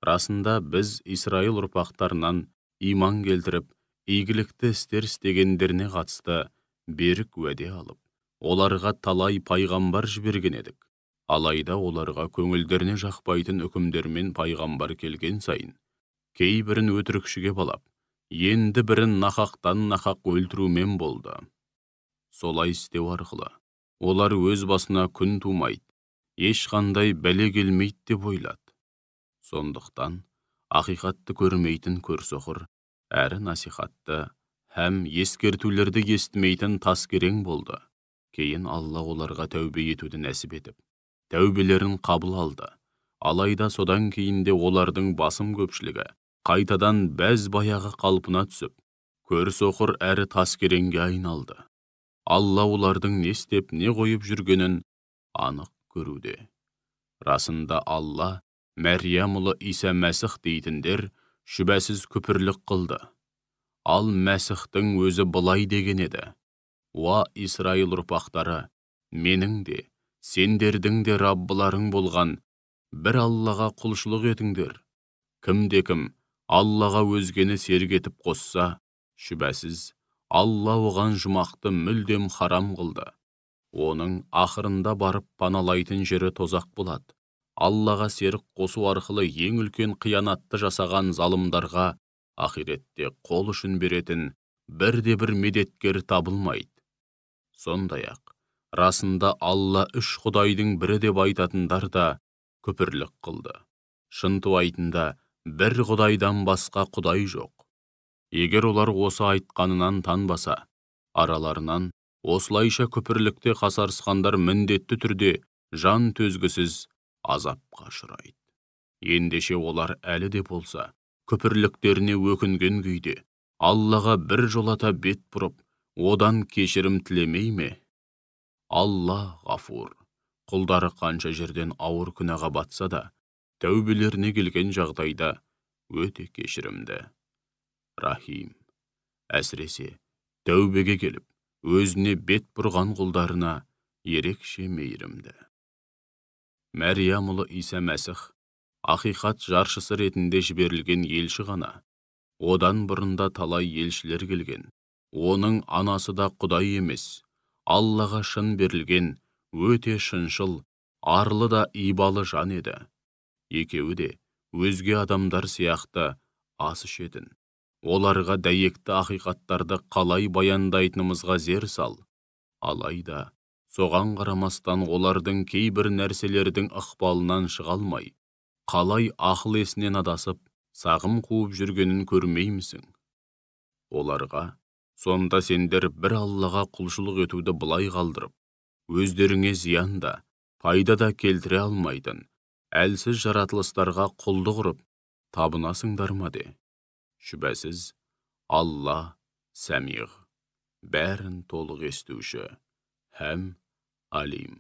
Расында біз Исраил ұрпақтарынан иман келтіріп, игілікті істер істегендеріне қатысты берік уәде алып, оларға талай пайғамбар жіберген едік. Алайда оларға көңілдеріне жақпайтын үкімдермен пайғамбар келген сайын, кейбірін өтірікшіге балап, енді бірін нақақтан нақақ өлтірумен болды. Солай істеу арқылы, олар өз басына күн тумайды, ешқандай бәле келмейді деп ойлады. Сондықтан, ақиқатты көрмейтін көрсоқыр, әрі насихатты, һәм ескертулерді естімейтін таскерең болды. Кейін Алла оларға тәубе етуді нәсіп етіп, тәубелерін қабыл алды. Алайда содан кейінде олардың басым көпшілігі қайтадан бәз баяғы қалпына түсіп, көрсоқыр әрі таскереңге айналды. Алла олардың не істеп, не қойып жүргенін анық көруде. Расында Алла Мәрия ұлы Иса Мәсіх дейтіндер шүбәсіз күпірлік қылды. Ал Мәсіхтің өзі былай деген еді: «Уа Исраил ұрпақтары, менің де, сендердің де Раббыларың болған бір Аллаға құлшылық етіңдер. Кім Аллаға өзгені серік етіп қосса, шүбәсіз Алла оған жұмақты мүлдем харам қылды. Оның ақырында барып паналайтын жері тозақ болады. Аллаға серік қосу арқылы ең үлкен қиянатты жасаған залымдарға ақиретте қол ұшын беретін бірде-бір медеткер табылмайды. Сондай-ақ, расында Алла үш құдайдың бірі деп айтатындар да күпірлік қылды. Шынтуайтында бір құдайдан басқа құдай жоқ. Егер олар осы айтқанынан танбаса, араларынан осылайша күпірлікте қасарысқандар міндетті түрде жан төзгісіз азапқа ұшырайды. Ендеше олар әлі де болса, күпірліктеріне өкінген күйде, Аллаға бір жолата бет бұрып, одан кешірім тілемей ме? Алла ғафур, құлдары қанша жерден ауыр күнәға батса да, тәубелеріне келген жағдайда өте кешірімді. Рахим, әсіресе тәубеге келіп, өзіне бет бұрған құлдарына ерекше мейірімді. Мәрия ұлы Иса Мәсіх ақиқат жаршысы ретінде жіберілген елші ғана. Одан бұрында талай елшілер келген. Оның анасы да құдай емес, Аллаға шын берілген, өте шыншыл, арлы да ибалы жан еді. Екеуі де өзге адамдар сияқты ас ішетін. Оларға дәйекті ақиқаттарды қалай баяндайтынымызға зер сал. Алайда, соған қарамастан олардың кейбір нәрселердің ықпалынан шыға алмай, қалай ақыл есінен адасып, сағым қуып жүргенін көрмеймісің? Оларға, сонда сендер бір Аллаға құлшылық етуді былай қалдырып, өздеріңе зиян да, пайда да келтіре алмайтын, әлсіз жаратылыстарға құлдық ұрып, табынасыңдар ма де? Шүбәсіз, Алла сәмиғ, бәрін толық естуші, һәм алим,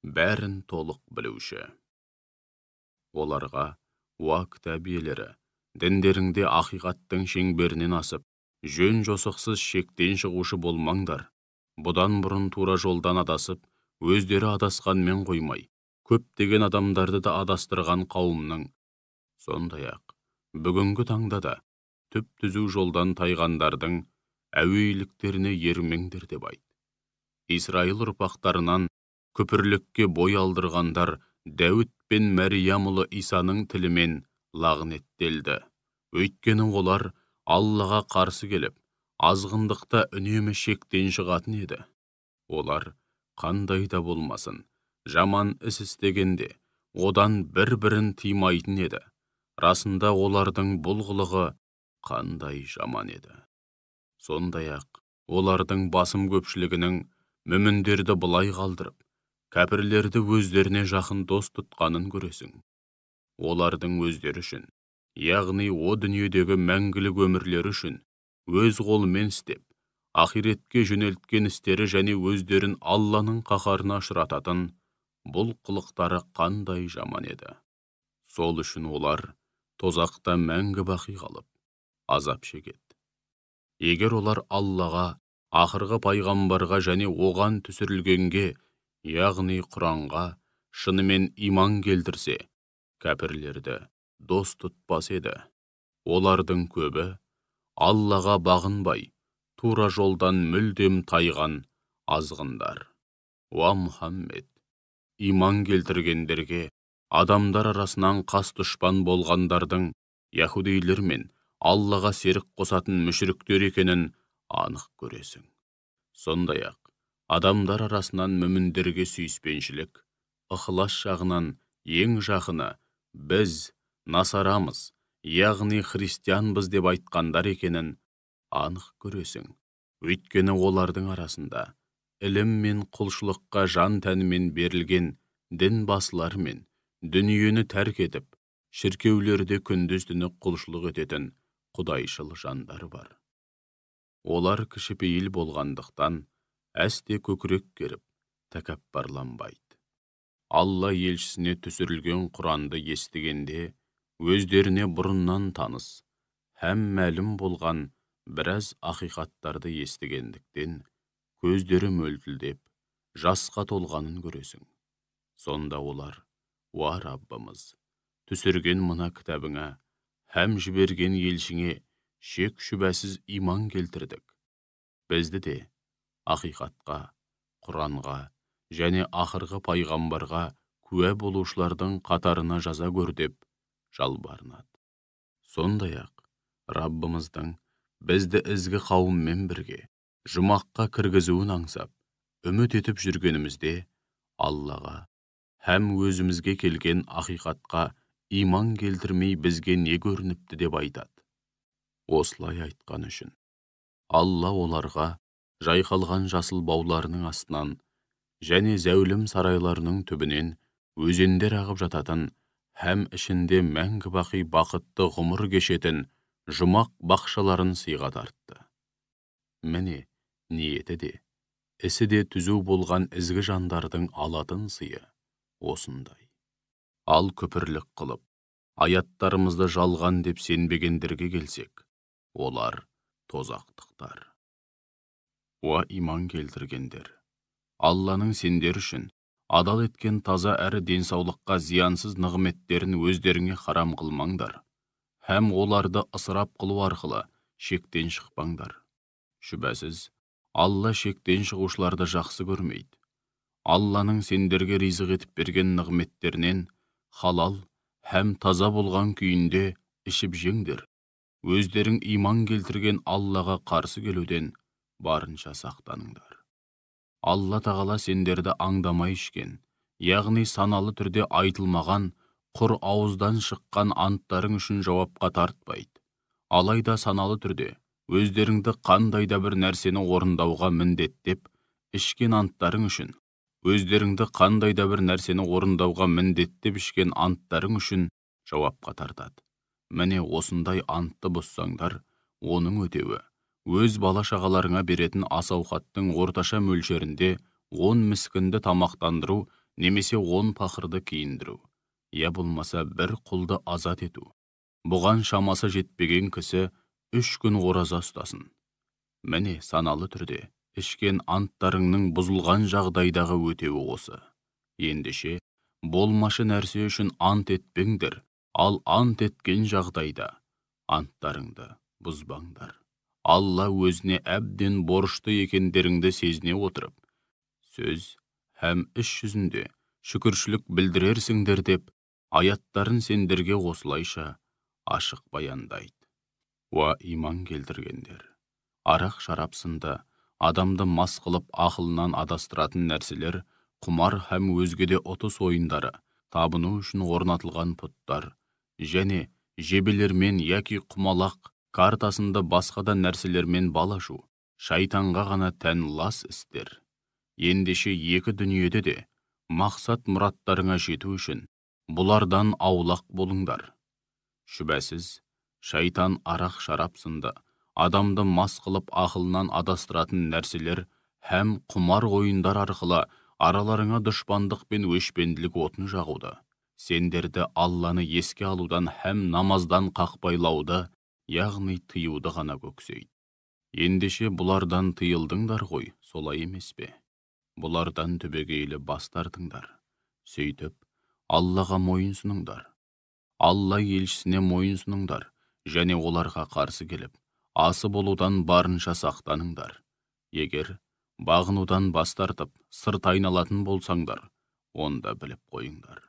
бәрін толық білуші. Оларға, уа кітап иелері, діндеріңде ақиқаттың шеңберінен асып, жөн жосықсыз шектен шығушы болмаңдар. Бұдан бұрын тура жолдан адасып, өздері адасқанмен қоймай, көптеген адамдарды да адастырған қауымның. Сондай-ақ, бүгінгі таңда да түп-түзу жолдан тайғандардың әуейліктеріне ермеңдер деп айт. Исраил ұрпақтарынан күпірлікке бой алдырғандар Дәуіт пен Мәрия ұлы Исаның тілімен лағнеттелді. Өйткені олар Аллаға қарсы келіп, азғындықта үнемі шектен шығатын еді. Олар қандай да болмасын, жаман іс істегенде, одан бір-бірін тыймайтын еді. Расында олардың бұл қылығы қандай жаман еді. Сондай-ақ, олардың басым көпшілігінің мүміндерді былай қалдырып, кәпірлерді өздеріне жақын дос тұтқанын көресің. Олардың өздері үшін, яғни о дүниедегі мәңгілік өмірлері үшін, өз қолымен істеп, ақиретке жөнелткен істері және өздерін Алланың қаһарына ұшырататын бұл қылықтары қандай жаман еді. Сол үшін олар тозақта мәңгі бақи қалып, азап шегеді. Егер олар Аллаға, ақырғы пайғамбарға және оған түсірілгенге, яғни Құранға, шынымен иман келтірсе, кәпірлерді дос тұтпас еді. Олардың көбі Аллаға бағынбай, тура жолдан мүлдем тайған азғындар. Уа Мұхаммед, иман келтіргендерге адамдар арасынан қас дұшпан болғандардың яһудейлер мен Аллаға серік қосатын мүшриктер екенін анық көресің. Сондай-ақ, адамдар арасынан мүміндерге сүйіспеншілік, ықылас жағынан ең жақыны біз насарамыз, яғни христианбыз деп айтқандар екенін анық көресің. Өйткені олардың арасында ілім мен құлшылыққа жан тәнімен берілген дін басылар мен дүниені тәрк етіп, шіркеулерде күндіз-түні құлшылық ететін құдайшыл жандар бар. Олар кішіпейіл болғандықтан әсте көкірек керіп, тәкаппарланбайды. Алла елшісіне түсірілген Құранды естігенде, өздеріне бұрыннан таныс, һәм мәлім болған біраз ақиқаттарды естігендіктен, көздері мөлтілдеп, жасқа толғанын көресің. Сонда олар: уа Раббымыз, түсірген мына кітабыңа, һәм жіберген елшіңе шек шүбәсіз иман келтірдік. Бізді де ақиқатқа, Құранға және ақырғы пайғамбарға куә болушылардың қатарына жаза көр деп жалбарынады. Сондай-ақ, Раббымыздың бізді ізгі қауыммен бірге жұмаққа кіргізуін аңсап, үміт етіп жүргенімізде, Аллаға һәм өзімізге келген ақиқатқа иман келтірмей бізге не көрініпті деп айтады. Осылай айтқан үшін Алла оларға жайқалған жасыл бауларының астынан және зәулім сарайларының түбінен өзендер ағып жататын һәм ішінде мәңгі бақи бақытты ғұмыр кешетін жұмақ бақшаларын сыйға тартты. Міне, ниеті де, ісі де түзу болған ізгі жандардың алатын сыйы осындай. Ал күпірлік қылып, аяттарымызды жалған деп сенбегендерге келсек, олар тозақтықтар. Уа иман келтіргендер, Алланың сендер үшін адал еткен таза әрі денсаулыққа зиянсыз нығметтерін өздеріңе харам қылмаңдар, һәм оларды ысырап қылу арқылы шектен шықпаңдар. Шүбәсіз, Алла шектен шығушыларды жақсы көрмейді. Алланың сендерге ризық етіп берген нығметтерінен халал һәм таза болған күйінде ішіп жеңдер. Өздерің иман келтірген Аллаға қарсы келуден барынша сақтаныңдар. Алла тағала сендерді аңдамай ішкен, яғни саналы түрде айтылмаған, құр ауыздан шыққан анттарың үшін жауапқа тартпайды. Алайда саналы түрде өздеріңді қандай да бір нәрсені орындауға міндеттеп, ішкен анттарың үшін, өздеріңді қандай да бір нәрсені орындауға міндеттеп ішкен анттарың үшін жауапқа тартады. Міне осындай антты бұзсаңдар, оның өтеуі өз бала-шағаларыңа беретін ас-ауқаттың орташа мөлшерінде 10 міскінді тамақтандыру немесе 10 пақырды киіндіру, я болмаса бір құлды азат ету. Бұған шамасы жетпеген кісі 3 күн ораза ұстасын. Міне саналы түрде ішкен анттарыңның бұзылған жағдайдағы өтеуі осы. Ендеше, болмашы нәрсе үшін ант етпеңдер, ал ант еткен жағдайда анттарыңды бұзбаңдар. Алла өзіне әбден борышты екендеріңді сезіне отырып, сөз һәм іс жүзінде шүкіршілік білдірерсіңдер деп, аяттарын сендерге осылайша ашық баяндайды. Уа иман келтіргендер! Арақ шарап сынды адамды мас қылып ақылынан адастыратын нәрселер, құмар һәм өзге де ұтыс ойындары, табыну үшін орнатылған пұттар, және жебелермен яки құмалақ картасында басқа да нәрселермен бал ашу, шайтанға ғана тән лас істер. Ендеше екі дүниеде де мақсат мұраттарыңа жету үшін бұлардан аулақ болыңдар. Шүбәсіз, шайтан арақ шарап сынды адамды мас қылып ақылынан адастыратын нәрселер һәм құмар ойындар арқылы араларыңа дұшпандық пен өшпенділік отын жағуды, сендерді Алланы еске алудан һәм намаздан қақпайлауды, яғни тыюды ғана көксейді. Ендеше бұлардан тыйылдыңдар ғой, солай емес пе? Бұлардан түбегейлі бас тартыңдар. Сөйтіп, Аллаға мойынсұныңдар. Алла елшісіне мойынсұныңдар, және оларға қарсы келіп, асы болудан барынша сақтаныңдар. Егер бағынудан бас тартып, сырт айналатын болсаңдар, онда біліп қойыңдар.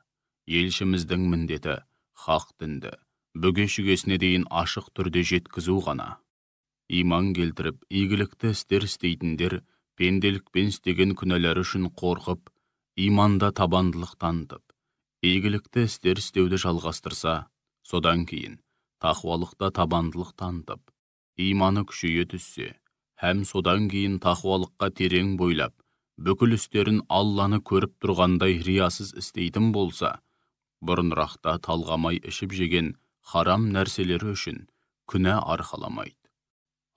Елшіміздің міндеті хақ дінді бүге-шүгесіне дейін ашық түрде жеткізу ғана. Иман келтіріп, игілікті істер істейтіндер, пенделікпен істеген күнәлері үшін қорқып, иманда табандылық танытып, игілікті істер істеуді жалғастырса, содан кейін тақуалықта табандылық танытып, иманы күшейе түссе, һәм содан кейін тақуалыққа терең бойлап, бүкіл істерін Алланы көріп тұрғандай риясыз істейтін болса, бұрынырақта талғамай ішіп жеген харам нәрселері үшін күнә арқаламайды.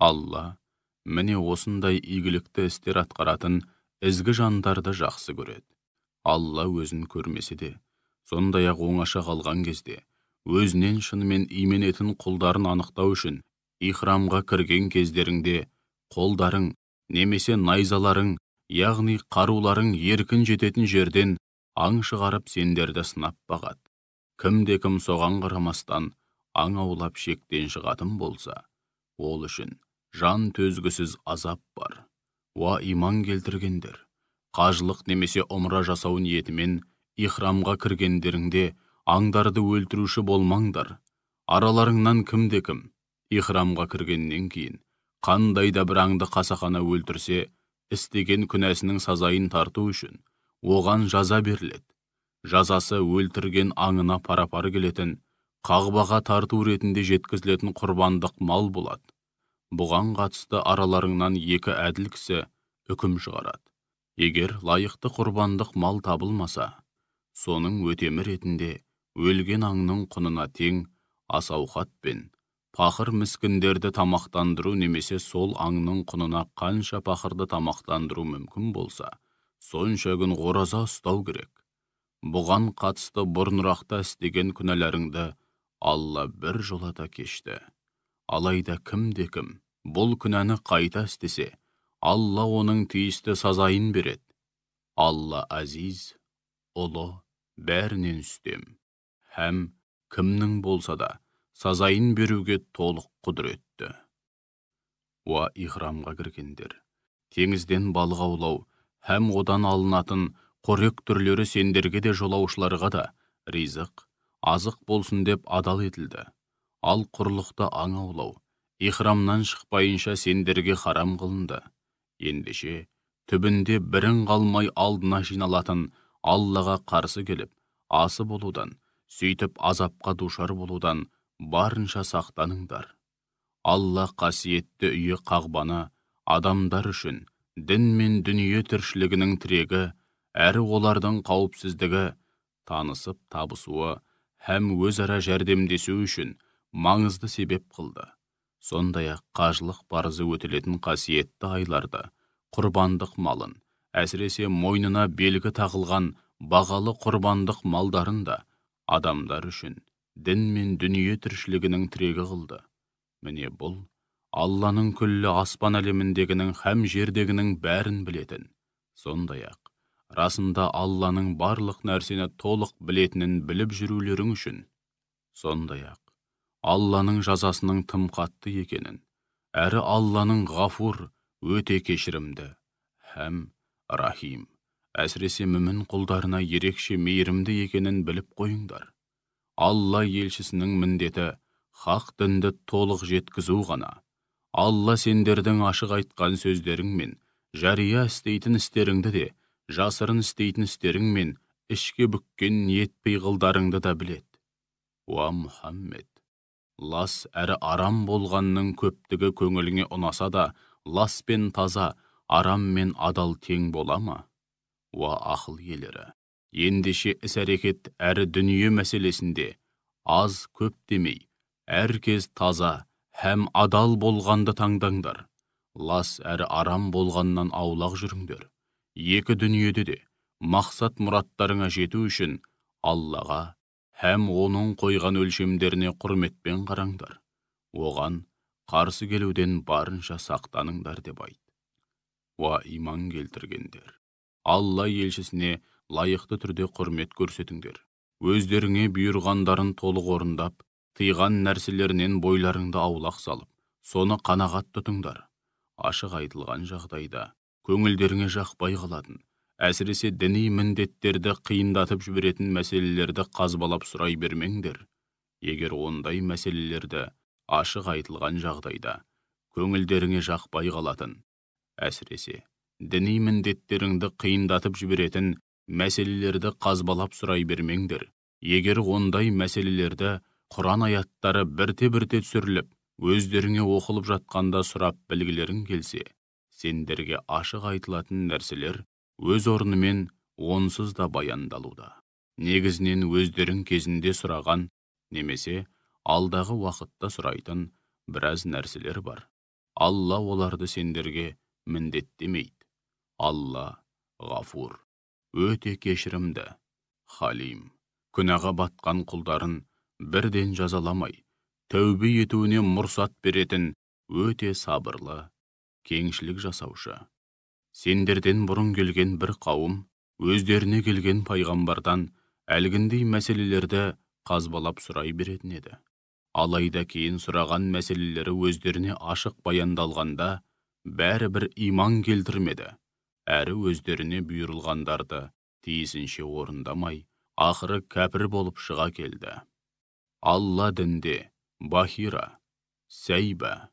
Алла міне осындай игілікті істер атқаратын ізгі жандарды жақсы көреді. Алла өзін көрмесе де, сондай-ақ оңаша қалған кезде, өзінен шынымен именетін құлдарын анықтау үшін, ихрамға кірген кездеріңде, қолдарың немесе найзаларың, яғни қаруларың еркін жететін жерден аң шығарып сендерді сынап бағады. Кім-кім соған қарамастан аң аулап шектен шығатын болса, ол үшін жан төзгісіз азап бар. Уа иман келтіргендер! Қажылық немесе ұмра жасау ниетімен ихрамға кіргендеріңде аңдарды өлтіруші болмаңдар. Араларыңнан кім-кім ихрамға кіргеннен кейін қандай да бір аңды қасақана өлтірсе, істеген күнәсінің сазайын тарту үшін оған жаза беріледі. Жазасы өлтірген аңына пара-пар келетін, қағбаға тарту ретінде жеткізілетін құрбандық мал болады. Бұған қатысты араларыңнан екі әділ кісі үкім шығарады. Егер лайықты құрбандық мал табылмаса, соның өтемі ретінде өлген аңның құнына тең ас-ауқат пен пақыр міскіндерді тамақтандыру немесе сол аңның құнына қанша пақырды тамақтандыру мүмкін болса, сонша күн ораза ұстау керек. Бұған қатысты бұрынырақта істеген күнәларыңды Алла бір жолата кешті. Алайда кім-кім бұл күнәні қайта істесе, Алла оның тиісті сазайын береді. Алла азиз, ұлы, бәрінен үстем, һәм кімнің болса да сазайын беруге толық құдіретті. Уа ихрамға кіргендер! Теңізден балық аулау һәм одан алынатын қорек түрлері сендерге де жолаушыларға да ризық, азық болсын деп адал етілді. Ал құрлықта аң аулау ихрамнан шықпайынша сендерге харам қылынды. Ендеше түбінде бірін қалмай алдына жиналатын Аллаға қарсы келіп, асы болудан, сөйтіп азапқа душар болудан барынша сақтаныңдар. Алла қасиетті үйі Қағбаны адамдар үшін дін мен дүние тіршілігінің тірегі, әрі олардың қауіпсіздігі, танысып табысуы һәм өзара жәрдемдесу үшін маңызды себеп қылды. Сондай-ақ қажылық парызы өтілетін қасиетті айларды, құрбандық малын, әсіресе мойнына белгі тағылған бағалы құрбандық малдарын да адамдар үшін дін мен дүние тіршілігінің тірегі қылды. Міне бұл Алланың күллі аспан әлеміндегінің һәм жердегінің бәрін білетін, сондай-ақ расында Алланың барлық нәрсені толық білетінін біліп жүрулерің үшін, сондай-ақ Алланың жазасының тым қатты екенін, әрі Алланың ғафур, өте кешірімді, һәм рахим, Әсіресе мүмін құлдарына ерекше мейірімді екенін біліп қойыңдар. Алла елшісінің міндеті хақ дінді толық жеткізу ғана. Алла сендердің ашық айтқан сөздерің мен жария істейтін істеріңді де, жасырын істейтін істерің мен ішке бүккен ниет пиғылдарыңды да білет. Уа Мұхаммед, лас әрі арам болғанның көптігі көңіліңе ұнаса да, лас пен таза, арам мен адал тең бола ма? Уа ақыл иелері, ендеше іс-әрекет әрі дүние мәселесінде аз көп демей, әркез таза һәм адал болғанды таңдаңдар. Лас әрі арам болғаннан аулақ жүріңдер. Екі дүниеде де мақсат мұраттарыңа жету үшін Аллаға һәм оның қойған өлшемдеріне құрметпен қараңдар. Оған қарсы келуден барынша сақтаныңдар деп айт. Уа иман келтіргендер, Алла елшісіне лайықты түрде құрмет көрсетіңдер. Өздеріңе бұйырғандарын толық орындап, тыйған нәрселерінен бойларыңды аулақ салып, соны қанағат тұтыңдар. Ашық айтылған жағдайда көңілдеріңе жақпай қалатын, әсіресе діни міндеттерді қиындатып жіберетін мәселелерді қазбалап сұрай бермеңдер. Егер ондай мәселелерді ашық айтылған жағдайда көңілдеріңе жақпай қалатын, әсіресе діни міндеттеріңді қиындатып жіберетін мәселелерді қазбалап сұрай бермеңдер. Егер ондай мәселелерді Құран аяттары бірте-бірте түсіріліп, өздеріңе оқылып жатқанда сұрап білгілерің келсе, сендерге ашық айтылатын нәрселер өз орнымен онсыз да баяндалуда. Негізінен өздерің кезінде сұраған, немесе алдағы уақытта сұрайтын біраз нәрселер бар. Алла оларды сендерге міндеттемейді. Алла ғафур, өте кешірімді, халим, күнәға батқан құлдарын бірден жазаламай, тәубе етуіне мұрсат беретін өте сабырлы, кеңшілік жасаушы. Сендерден бұрын келген бір қауым өздеріне келген пайғамбардан әлгіндей мәселелерді қазбалап сұрай беретін еді. Алайда кейін сұраған мәселелері өздеріне ашық баяндалғанда бәрі бір иман келтірмеді, әрі өздеріне бұйырылғандарды тиісінше орындамай, ақыры кәпір болып шыға келді. Алла дінде бахира, сәйба,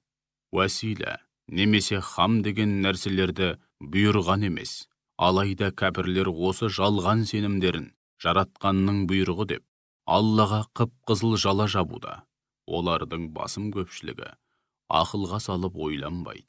уәсила, немесе хам деген нәрселерді бұйырған емес. Алайда кәпірлер осы жалған сенімдерін жаратқанның бұйрығы деп Аллаға қып-қызыл жала жабуда. Олардың басым көпшілігі ақылға салып ойланбайды.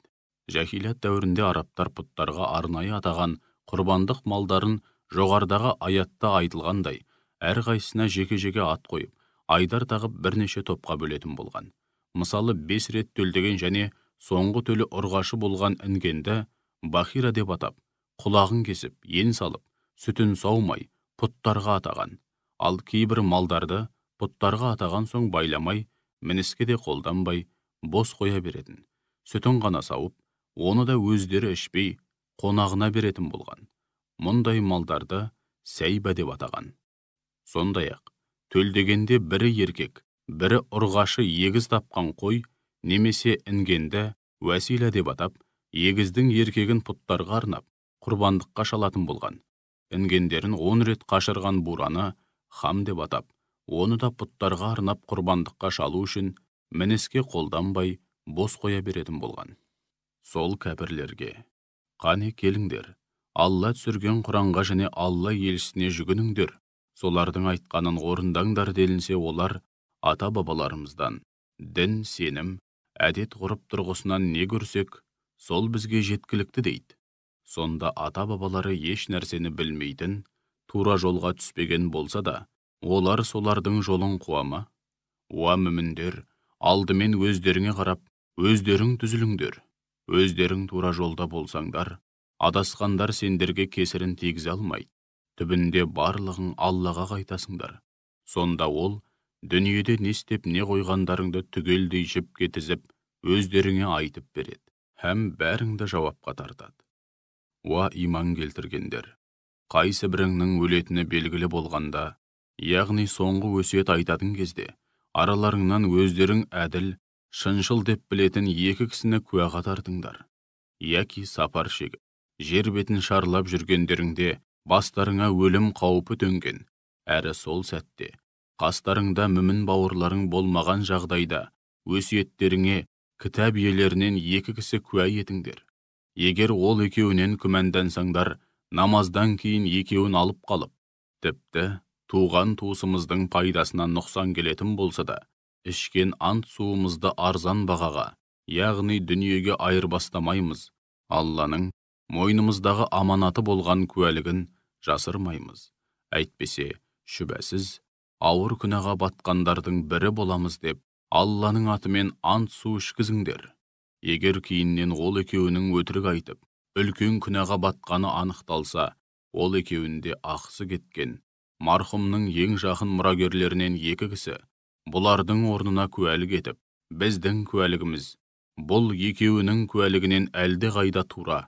Жахилят дәуірінде арабтар пұттарға арнайы атаған құрбандық малдарын жоғарыдағы аятта айтылғандай, әрқайсысына жеке-жеке ат қойып, айдар тағып бірнеше топқа бөлетін болған. Мысалы, 5 рет төлдеген және соңғы төлі ұрғашы болған інгенді бахира деп атап, құлағын кесіп, ен салып, сүтін саумай, пұттарға атаған. Ал кейбір малдарды пұттарға атаған соң байламай, мініске де қолданбай, бос қоя беретін. Сүтін ғана сауып, оны да өздері ішпей, қонағына беретін болған. Мұндай малдарды сәйба деп атаған. Сондай-ақ, төлдегенде бірі еркек, бірі ұрғашы егіз тапқан қой, немесе інгенді уәсила деп атап, егіздің еркегін пұттарға арнап, құрбандыққа шалатын болған. Інгендерін 10 рет қашырған бураны хам деп атап, оны да пұттарға арнап құрбандыққа шалу үшін мініске қолданбай, бос қоя беретін болған. Сол кәпірлерге: қане келіңдер, Алла түсірген Құранға және Алла елшісіне жүгініңдер, солардың айтқанын орындаңдар делінсе, олар ата-бабаларымыздан дін, сенім, әдет ғұрып тұрғысынан не көрсек, сол бізге жеткілікті дейді. Сонда ата-бабалары еш нәрсені білмейтін, тура жолға түспеген болса да, олар солардың жолын қуама? Уа мүміндер, алдымен өздеріңе қарап, өздерің түзіліңдер. Өздерің тура жолда болсаңдар, адасқандар сендерге кесірін тигізе алмайды. Түбінде барлығың Аллаға қайтасыңдар. Сонда ол, дүниеде не істеп не қойғандарыңды түгелдей жіпке тізіп, өздеріңе айтып береді, һәм бәріңді жауапқа тартады. Уа иман келтіргендер, қайсы біріңнің өлетіні белгілі болғанда, яғни соңғы өсиет айтатын кезде, араларыңнан өздерің әділ, шыншыл деп білетін екі кісіні куәға тартыңдар. Яки сапар шегіп, жер бетін шарлап жүргендеріңде Бастарыңа өлім қаупі төнген, әрі сол сәтте қастарыңда мүмін бауырларың болмаған жағдайда өсиеттеріңе кітап иелерінен 2 кісі куә етіңдер. Егер ол екеуінен күмәндансаңдар, намаздан кейін екеуін алып қалып, тіпті туған туысымыздың пайдасына нұқсан келетін болса да, ішкен ант суымызды арзан бағаға, яғни дүниеге айырбастамаймыз. Алланың мойнымыздағы аманаты болған куәлігін жасырмаймыз. Әйтпесе, шүбәсіз, ауыр күнәға батқандардың бірі боламыз деп, Алланың атымен ант су ішкізіңдер. Егер кейіннен ол екеуінің өтірік айтып, үлкен күнәға батқаны анықталса, ол екеуінде ақысы кеткен марқұмның ең жақын мұрагерлерінен 2 кісі, бұлардың орнына куәлік етіп, біздің куәлігіміз бұл екеуінің куәлігінен әлде қайда тура,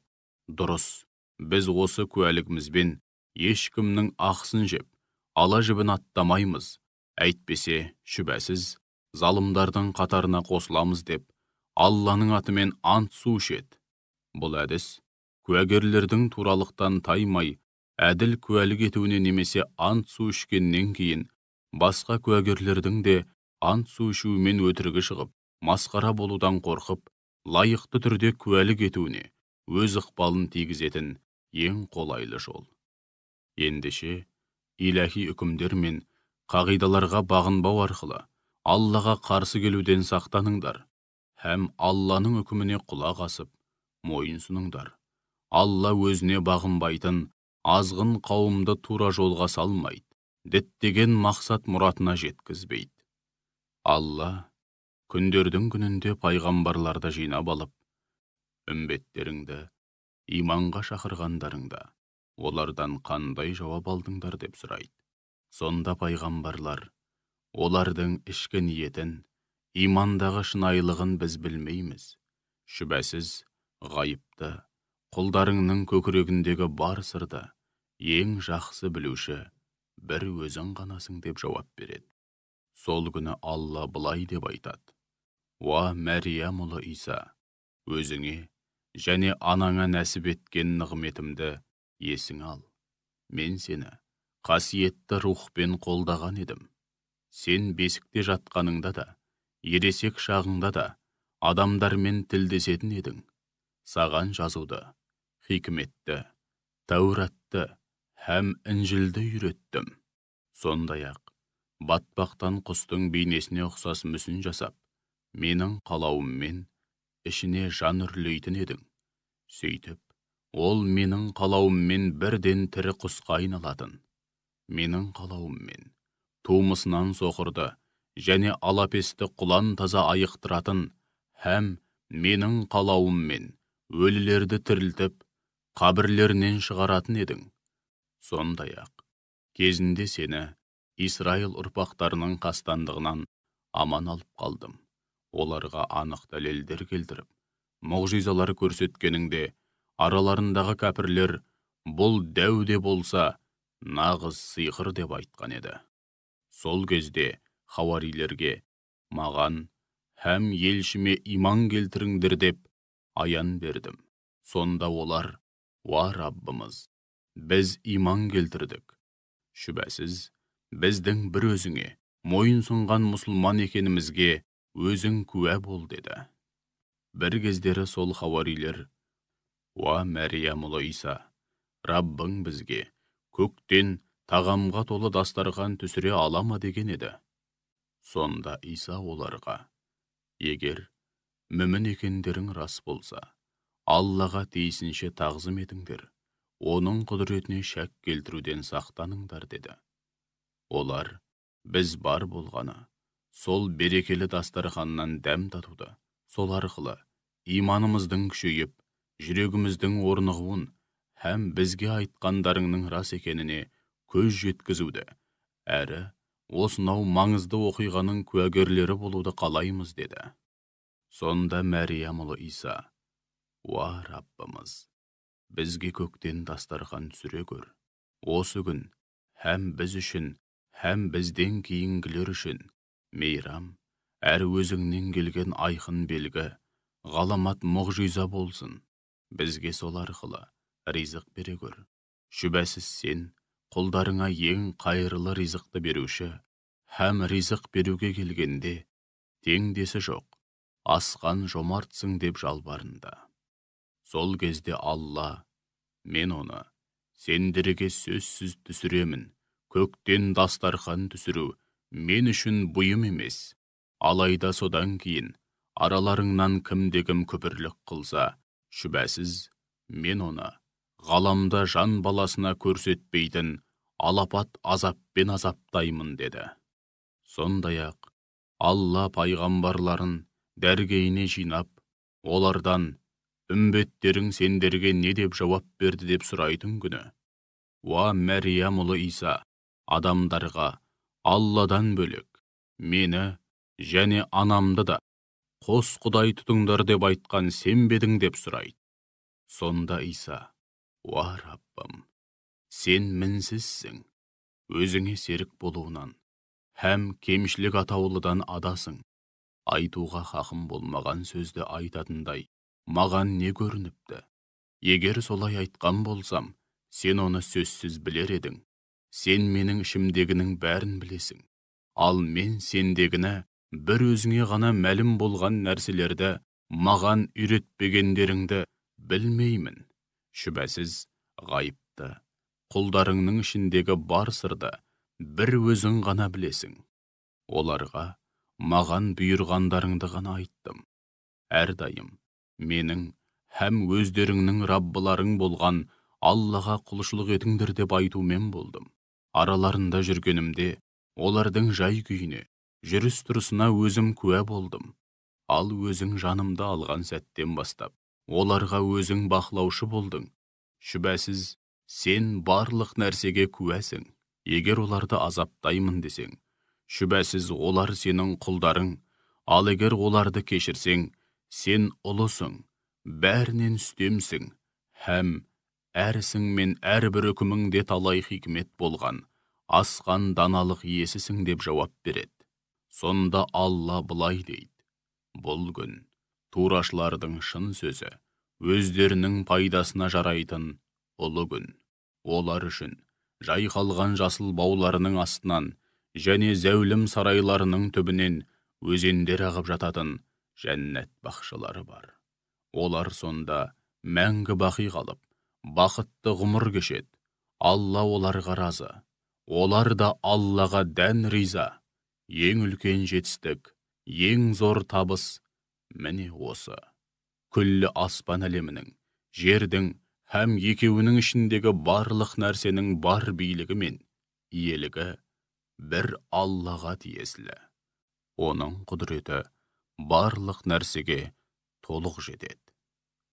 дұрыс. Біз осы куәлігімізбен ешкімнің ақысын жеп, ала жібін аттамаймыз. Әйтпесе, шүбәсіз, залымдардың қатарына қосыламыз деп, Алланың атымен ант су ішеді. Бұл әдіс, куәгерлердің туралықтан таймай, әділ куәлік етуіне немесе ант су ішкеннен кейін, басқа куәгерлердің де ант су ішуімен өтірігі шығып, масқара болудан қорқып, лайықты түрде куәлік етуіне өз ықпалын тигізетін ең қолайлы жол. Ендеше, иләхи үкімдер мен қағидаларға бағынбау арқылы Аллаға қарсы келуден сақтаныңдар, һәм Алланың үкіміне құлақ асып, мойын сұныңдар. Алла өзіне бағынбайтын азғын қауымды тура жолға салмайды, діттеген мақсат мұратына жеткізбейді. Алла күндердің күнінде пайғамбарларды жинап алып, үмбеттеріңді иманға шақырғандарыңда олардан қандай жауап алдыңдар деп сұрайды. Сонда пайғамбарлар олардың ішкі ниетін, имандағы шынайылығын біз білмейміз. Шүбәсіз, ғайыпты, құлдарыңның көкірегіндегі бар сырды ең жақсы білуші бір өзің ғанасың деп жауап береді. Сол күні Алла былай деп айтады: «Уа Мәриям ұлы Иса, өзіңе және анаңа нәсіп еткен нығметімді есің ал. Мен сені қасиетті рухпен қолдаған едім. Сен бесікте жатқаныңда да, ересек шағыңда да адамдармен тілдесетін едің. Саған жазуды, хикметті, Тәуратты һәм Інжілді үйреттім. Сондай-ақ, батпақтан құстың бейнесіне ұқсас мүсін жасап, менің қалауыммен ішіне жан үрлейтін едің. Сөйтіп, ол менің қалауыммен бірден тірі құсқа айналатын. Менің қалауыммен тумысынан соқырды және алапесті құлан таза айықтыратын, һәм менің қалауыммен өлілерді тірілтіп, қабірлерінен шығаратын едің. Сондай-ақ, кезінде сені Исраил ұрпақтарының қастандығынан аман алып қалдым. Оларға анық дәлелдер келтіріп, мұғжизалар көрсеткеніңде, араларындағы кәпірлер бұл дәу де болса нағыз сиқыр деп айтқан еді. Сол кезде хауарилерге, маған һәм елшіме иман келтіріңдер деп аян бердім. Сонда олар: «Уа Раббымыз, біз иман келтірдік. Шүбәсіз, біздің бір өзіңе мойын сұнған мұсылман екенімізге өзің куә бол» деді. Бір кездері сол хауарилер: «Уа Мәриям ұлы Иса, Раббың бізге көктен тағамға толы дастархан түсіре ала ма?» деген еді. Сонда Иса оларға: «Егер мүмін екендерің рас болса, Аллаға тиісінше тағзым етіңдер, оның құдіретіне шәк келтіруден сақтаныңдар» деді. Олар: «Біз бар болғаны, сол берекелі дастарханнан дәм татуды, сол арқылы иманымыздың күшейіп, жүрегіміздің орнығуын һәм бізге айтқандарыңның рас екеніне көз жеткізуді, әрі осынау маңызды оқиғаның куәгерлері болуды қалаймыз» деді. Сонда Мәриям ұлы Иса: «Уа Раббымыз, бізге көктен дастархан түсіре көр. Осы күн һәм біз үшін, һәм бізден кейінгілер үшін мейрам, әрі өзіңнен келген айқын белгі, ғаламат мұғжиза болсын. Бізге сол арқылы ризық бере көр. Шүбәсіз сен құлдарыңа ең қайырлы ризықты беруші, һәм ризық беруге келгенде теңдесі жоқ, асқан жомартсың деп жалбарынды. Сол кезде Алла: мен оны сендерге сөзсіз түсіремін, көктен дастархан түсіру мен үшін бұйым емес. Алайда содан кейін араларыңнан кімде-кім күпірлік қылса, шүбәсіз мен оны ғаламда жан баласына көрсетпейтін алапат азаппен азаптаймын деді. Сондай-ақ Алла пайғамбарларын дәргейіне жинап, олардан: үмбеттерің сендерге не деп жауап берді деп сұрайтын күні, уа Мәриям ұлы Иса, адамдарға Алладан бөлек мені және анамды да қос құдай тұтыңдар деп айтқан сен бе едің деп сұрайды. Сонда Иса: уа Раббым, сен мінсізсің, өзіңе серік болуынан һәм кемшілік атаулыдан адасың. Айтуға хақым болмаған сөзді айтатындай маған не көрініпті? Егер солай айтқан болсам, сен оны сөзсіз білер едің. Сен менің ішімдегінің бәрін білесің. Ал мен сендегіні, бір өзіңе ғана мәлім болған нәрселерді маған үйретпегендеріңді білмеймін. Шүбәсіз ғайыпты, құлдарыңның ішіндегі бар сырды бір өзің ғана білесің. Оларға маған бұйырғандарыңды ғана айттым. Әрдайым менің һәм өздеріңнің Раббыларың болған Аллаға құлшылық етіңдер деп айтумен болдым. Араларында жүргенімде олардың жай күйіне, жүріс-тұрысына өзім куә болдым. Ал өзің жанымды алған сәттен бастап оларға өзің бақылаушы болдың. Шүбәсіз сен барлық нәрсеге куәсің. Егер оларды азаптаймын десең, шүбәсіз олар сенің құлдарың. Ал егер оларды кешірсең, сен ұлысың, бәрінен үстемсің, һәм әрісің мен әрбір үкіміңде талай хикмет болған, асқан даналық иесісің деп жауап береді. Сонда Алла былай дейді: бұл күн турашылардың шын сөзі, өздерінің пайдасына жарайтын ұлы күн. Олар үшін жайқалған жасыл бауларының астынан және зәулім сарайларының түбінен өзендер ағып жататын жәннат бақшалары бар. Олар сонда мәңгі бақи қалып, бақытты ғұмыр кешеді. Алла оларға разы. Олар да Аллаға дән риза. Ең үлкен жетістік, ең зор табыс міне осы. Күллі аспан әлемінің, жердің һәм екеуінің ішіндегі барлық нәрсенің бар билігі мен иелігі бір Аллаға тиесілі. Оның құдіреті барлық нәрсеге толық жетеді.